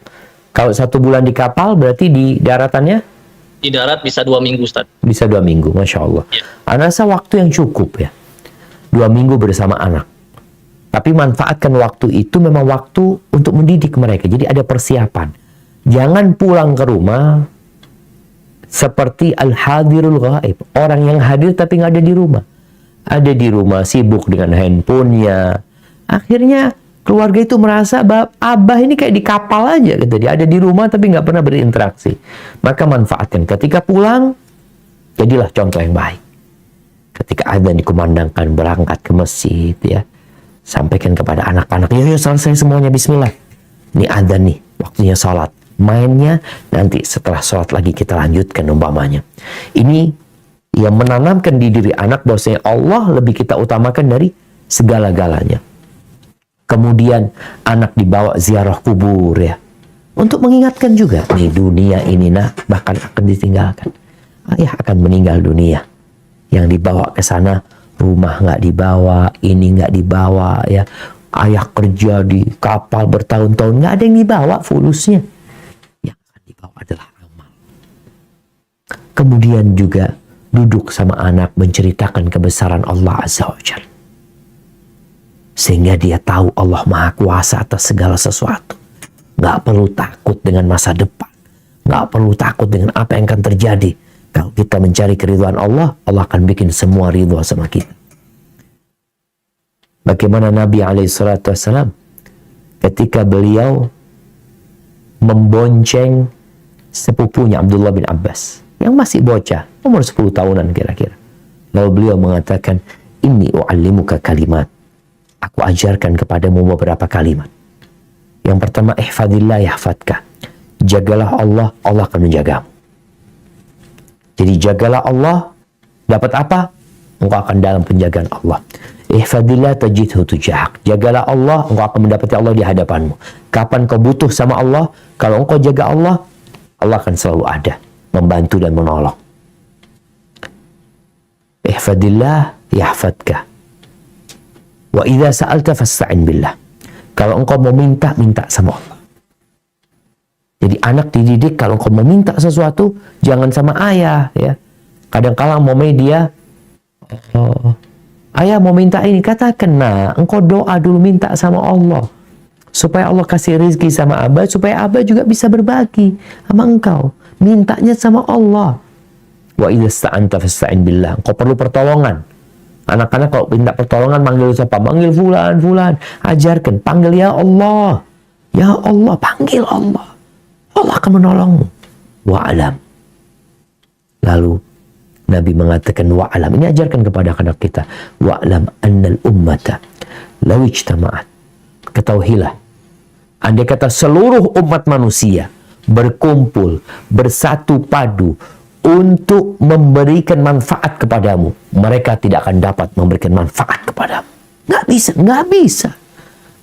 Kalau 1 bulan di kapal, berarti di daratannya? Di darat bisa 2 minggu Ustaz. Bisa 2 minggu, Masya Allah. Ya. Anak rasa waktu yang cukup ya. 2 minggu bersama anak. Tapi manfaatkan waktu itu memang waktu untuk mendidik mereka. Jadi ada persiapan. Jangan pulang ke rumah seperti al-hadirul ghaib. Orang yang hadir tapi nggak ada di rumah. Ada di rumah sibuk dengan handphonenya. Akhirnya keluarga itu merasa bahwa abah ini kayak di kapal aja gitu. Dia ada di rumah tapi nggak pernah berinteraksi. Maka manfaatkan. Ketika pulang, jadilah contoh yang baik. Ketika adzan dikumandangkan, berangkat ke masjid ya. Sampaikan kepada anak-anak, yuk selesai semuanya, bismillah. Ini adzan nih, waktunya sholat. mainnya nanti setelah sholat lagi kita lanjutkan umpamanya. Ini yang menanamkan di diri anak bahwasanya Allah lebih kita utamakan dari segala-galanya. Kemudian anak dibawa ziarah kubur ya, untuk mengingatkan juga nih dunia ini nak bahkan akan ditinggalkan. Ayah akan meninggal dunia. Yang dibawa ke sana rumah nggak dibawa, ini nggak dibawa ya. Ayah kerja di kapal bertahun-tahun nggak ada yang dibawa fulusnya. Yang akan dibawa adalah amal. Kemudian juga duduk sama anak menceritakan kebesaran Allah Azza wa Jalla. Sehingga dia tahu Allah Maha Kuasa atas segala sesuatu. Nggak perlu takut dengan masa depan. Nggak perlu takut dengan apa yang akan terjadi. Kalau kita mencari keridhaan Allah, Allah akan bikin semua ridha sama kita. Bagaimana Nabi SAW ketika beliau membonceng sepupunya Abdullah bin Abbas yang masih bocah, umur 10 tahunan kira-kira. Lalu beliau mengatakan, "Inni u'allimuka kalimat." Aku ajarkan kepadamu beberapa kalimat. Yang pertama, ihfadillah yahfadka. Jagalah Allah, Allah akan menjagamu. Jadi jagalah Allah, dapat apa? Engkau akan dalam penjagaan Allah. Ihfadillah tajidhu tujahak. Jagalah Allah, engkau akan mendapati Allah di hadapanmu. Kapan kau butuh sama Allah, kalau engkau jaga Allah, Allah akan selalu ada, membantu dan menolong. Ihfadillah yahfadka. Wa idza sa'alta fasta'in billah. Kalau engkau mau minta, minta sama Allah. Jadi anak dididik kalau engkau meminta sesuatu, jangan sama ayah ya. Kadang-kala mau dia, ayah mau minta ini, katakan nah, engkau doa dulu minta sama Allah. Supaya Allah kasih rezeki sama Abah, supaya Abah juga bisa berbagi sama engkau. Mintanya sama Allah. Wa idza sta'anta fasta'in billah. Engkau perlu pertolongan. Anak-anak kalau minta pertolongan manggil siapa? Manggil fulan, fulan. Ajarkan, panggil ya Allah. Ya Allah, panggil Allah. Allah akan menolongmu. Wa'alam. Lalu Nabi mengatakan wa'alam. Ini ajarkan kepada anak kita. Wa'alam annal ummata law ijtama'at. Ketahuilah. Andai kata seluruh umat manusia berkumpul, bersatu padu untuk memberikan manfaat kepadamu, mereka tidak akan dapat memberikan manfaat kepadamu. Nggak bisa.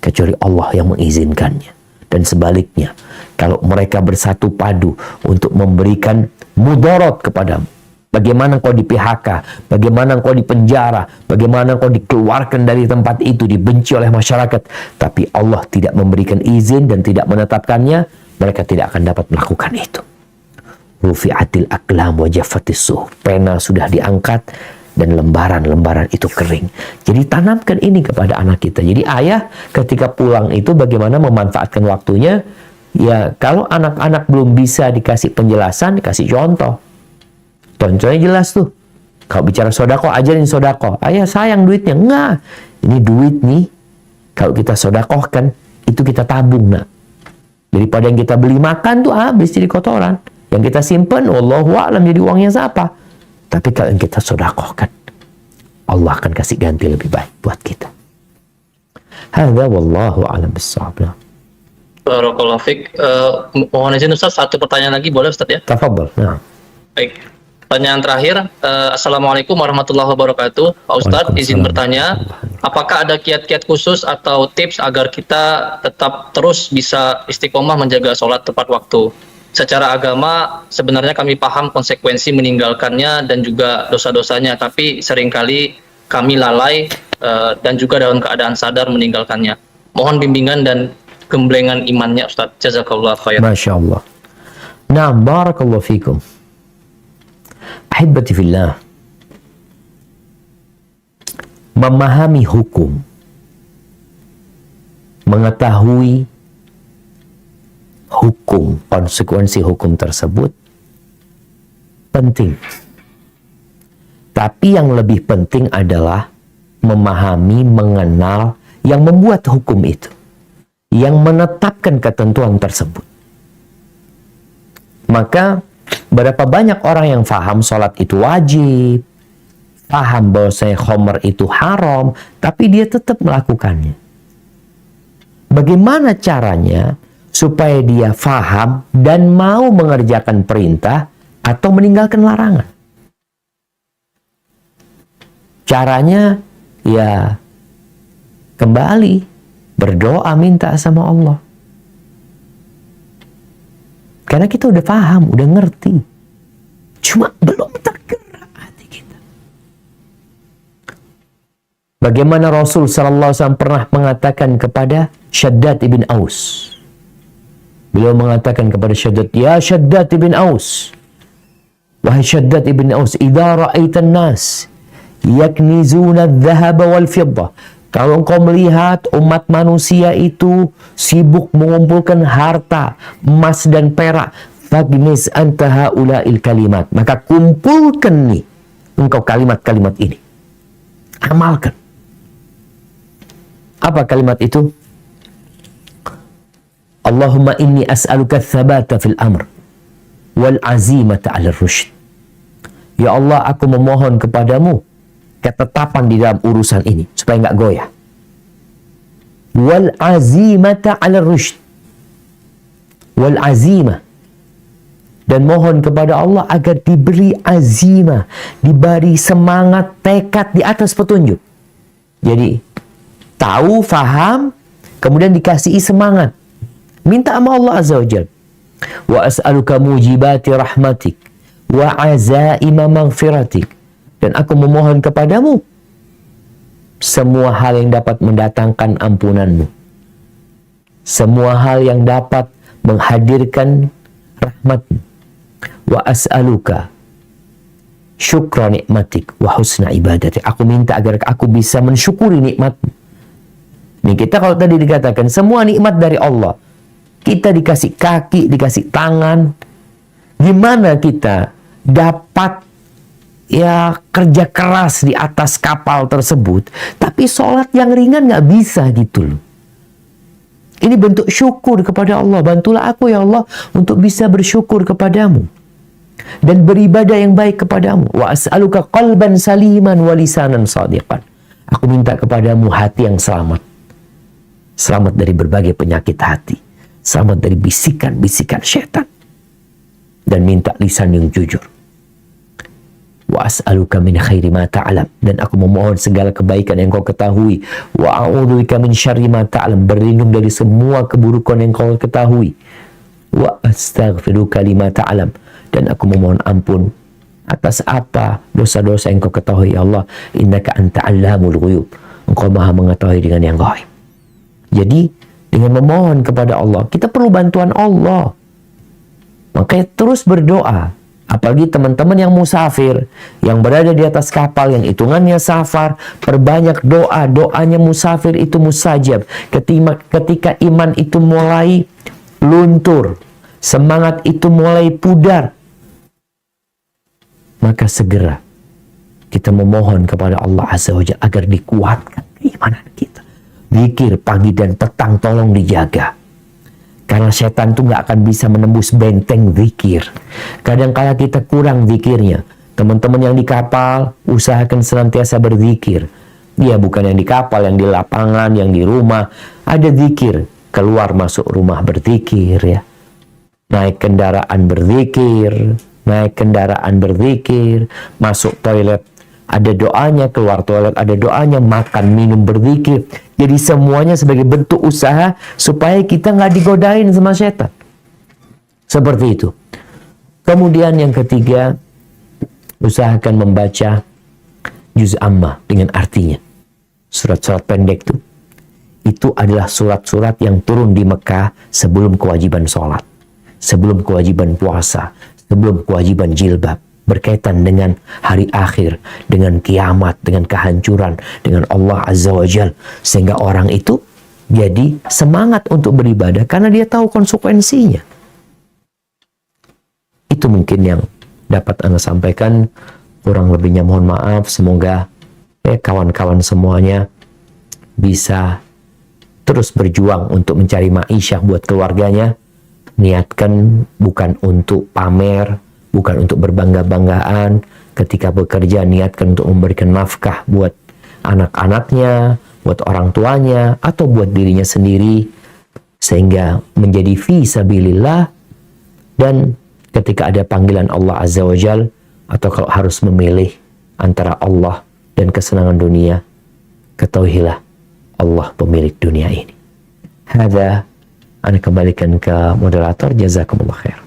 Kecuali Allah yang mengizinkannya. Dan sebaliknya, kalau mereka bersatu padu untuk memberikan mudarat kepadamu, bagaimana kau di PHK, bagaimana kau di penjara, bagaimana kau dikeluarkan dari tempat itu, dibenci oleh masyarakat, tapi Allah tidak memberikan izin dan tidak menetapkannya, mereka tidak akan dapat melakukan itu. Rufi'atil aqlam wa jaffatis suhuf. Pena sudah diangkat dan lembaran-lembaran itu kering. Jadi tanamkan ini kepada anak kita. Jadi ayah ketika pulang itu bagaimana memanfaatkan waktunya. Ya kalau anak-anak belum bisa dikasih penjelasan, dikasih contoh. Contohnya jelas tuh. Kalau bicara sodako, ajarin sodako. Ayah sayang duitnya. Enggak. Ini duit nih. Kalau kita sodakohkan, itu kita tabung nak. Daripada yang kita beli makan tuh habis jadi kotoran. Yang kita simpan, wallahu a'lam jadi uangnya siapa. Tapi kalau yang kita sedekahkan, Allah akan kasih ganti lebih baik buat kita. Hadza wallahu a'lam bissawab. Barakallahu fiik. Mohon izin Ustaz, satu pertanyaan lagi boleh Ustaz ya? Tafadhal. Nah. Baik. Pertanyaan terakhir, Assalamualaikum warahmatullahi wabarakatuh. Pak Ustadz, izin bertanya, apakah ada kiat-kiat khusus atau tips agar kita tetap terus bisa istiqomah menjaga sholat tepat waktu? Secara agama, sebenarnya kami paham konsekuensi meninggalkannya dan juga dosa-dosanya, tapi seringkali kami lalai dan juga dalam keadaan sadar meninggalkannya. Mohon bimbingan dan gemblengan imannya, Ustadz. Jazakallah khair. Masya Allah. Nah, barakallahu fikum. Ahibati fillah. Memahami hukum, mengetahui hukum, konsekuensi hukum tersebut penting. Tapi yang lebih penting adalah memahami, mengenal yang membuat hukum itu, yang menetapkan ketentuan tersebut. Maka berapa banyak orang yang faham sholat itu wajib, paham bahwasanya khamr itu haram, tapi dia tetap melakukannya. Bagaimana caranya supaya dia faham dan mau mengerjakan perintah atau meninggalkan larangan. Caranya ya kembali berdoa minta sama Allah. Karena kita udah paham, udah ngerti. Cuma belum tergerak hati kita. Bagaimana Rasul sallallahu alaihi wasallam pernah mengatakan kepada Shaddad ibn Aus. Beliau mengatakan kepada Shaddad, "Ya Shaddad ibn Aus, wahai Shaddad ibn Aus, idza ra'aitan nas yaknizuna adh-dhahaba wal fiddah." Kalau engkau melihat umat manusia itu sibuk mengumpulkan harta, emas dan perak, fagnis anta haula'il kalimat. Maka kumpulkan nih engkau kalimat-kalimat ini. Amalkan. Apa kalimat itu? Allahumma inni as'aluka tsabata fil amr wal azimata 'ala rusyd. Ya Allah, aku memohon kepadamu ketetapan di dalam urusan ini supaya nggak goyah. Wal azimata 'ala rusyd. Wal azimah, dan mohon kepada Allah agar diberi azimah, diberi semangat, tekad di atas petunjuk. Jadi tahu, faham, kemudian dikasihi semangat. Minta sama Allah Azza wa Jalla. Wa as'aluka mujibati rahmatik wa azaima maghfiratik. Dan aku memohon kepadamu semua hal yang dapat mendatangkan ampunanmu. Semua hal yang dapat menghadirkan rahmatmu. Wa as'aluka syukra nikmatik wa husna ibadatik. Aku minta agar aku bisa mensyukuri nikmatmu. Ini kita kalau tadi dikatakan semua nikmat dari Allah. Kita dikasih kaki, dikasih tangan. Gimana kita dapat ya kerja keras di atas kapal tersebut, tapi sholat yang ringan nggak bisa gitu loh. Ini bentuk syukur kepada Allah. Bantulah aku ya Allah untuk bisa bersyukur kepadamu dan beribadah yang baik kepadamu. Wa as'aluka qalban saliman wa lisanan shadiqan. Aku minta kepadamu hati yang selamat. Selamat dari berbagai penyakit hati. Selamat dari bisikan-bisikan syaitan. Dan minta lisan yang jujur. Wa as'aluka min khairi ma ta'lam. Dan aku memohon segala kebaikan yang kau ketahui. Wa a'udzubika min syarri ma ta'lam. Berlindung dari semua keburukan yang kau ketahui. Wa astaghfiruka lima ta'lam. Dan aku memohon ampun atas apa dosa-dosa yang kau ketahui ya Allah. Innaka anta 'allamul ghuyub. Engkau maha mengetahui dengan yang gaib. Jadi dengan memohon kepada Allah, kita perlu bantuan Allah. Makanya terus berdoa. Apalagi teman-teman yang musafir, yang berada di atas kapal, yang hitungannya safar, perbanyak doa. Doanya musafir itu mustajab. Ketika iman itu mulai luntur, semangat itu mulai pudar, maka segera kita memohon kepada Allah Azza wa Jalla agar dikuatkan keimanan kita. Zikir pagi dan petang tolong dijaga. Karena setan tuh nggak akan bisa menembus benteng zikir. Kadang-kala kita kurang zikirnya. Teman-teman yang di kapal, usahakan senantiasa berzikir. Ya bukan yang di kapal, yang di lapangan, yang di rumah. Ada zikir. Keluar masuk rumah berzikir ya. Naik kendaraan berzikir. Naik kendaraan berzikir. Masuk toilet ada doanya, keluar toilet ada doanya, makan minum berzikir. Jadi semuanya sebagai bentuk usaha supaya kita nggak digodain sama setan. Seperti itu. Kemudian yang ketiga, usahakan membaca juz amma dengan artinya. Surat-surat pendek itu adalah surat-surat yang turun di Mekah sebelum kewajiban sholat, sebelum kewajiban puasa, sebelum kewajiban jilbab. Berkaitan dengan hari akhir, dengan kiamat, dengan kehancuran, dengan Allah Azza wa Jal. Sehingga orang itu jadi semangat untuk beribadah karena dia tahu konsekuensinya. Itu mungkin yang dapat Anda sampaikan. Kurang lebihnya mohon maaf. Semoga kawan-kawan semuanya bisa terus berjuang untuk mencari ma'isyah buat keluarganya. Niatkan bukan untuk pamer, bukan untuk berbangga-banggaan. Ketika bekerja, niatkan untuk memberikan nafkah buat anak-anaknya, buat orang tuanya, atau buat dirinya sendiri. sehingga menjadi fi sabilillah. Dan ketika ada panggilan Allah Azza wa Jal, atau kalau harus memilih antara Allah dan kesenangan dunia, ketahuilah Allah pemilik dunia ini. Hadza, ana kembalikan ke moderator. Jazakumullah khair.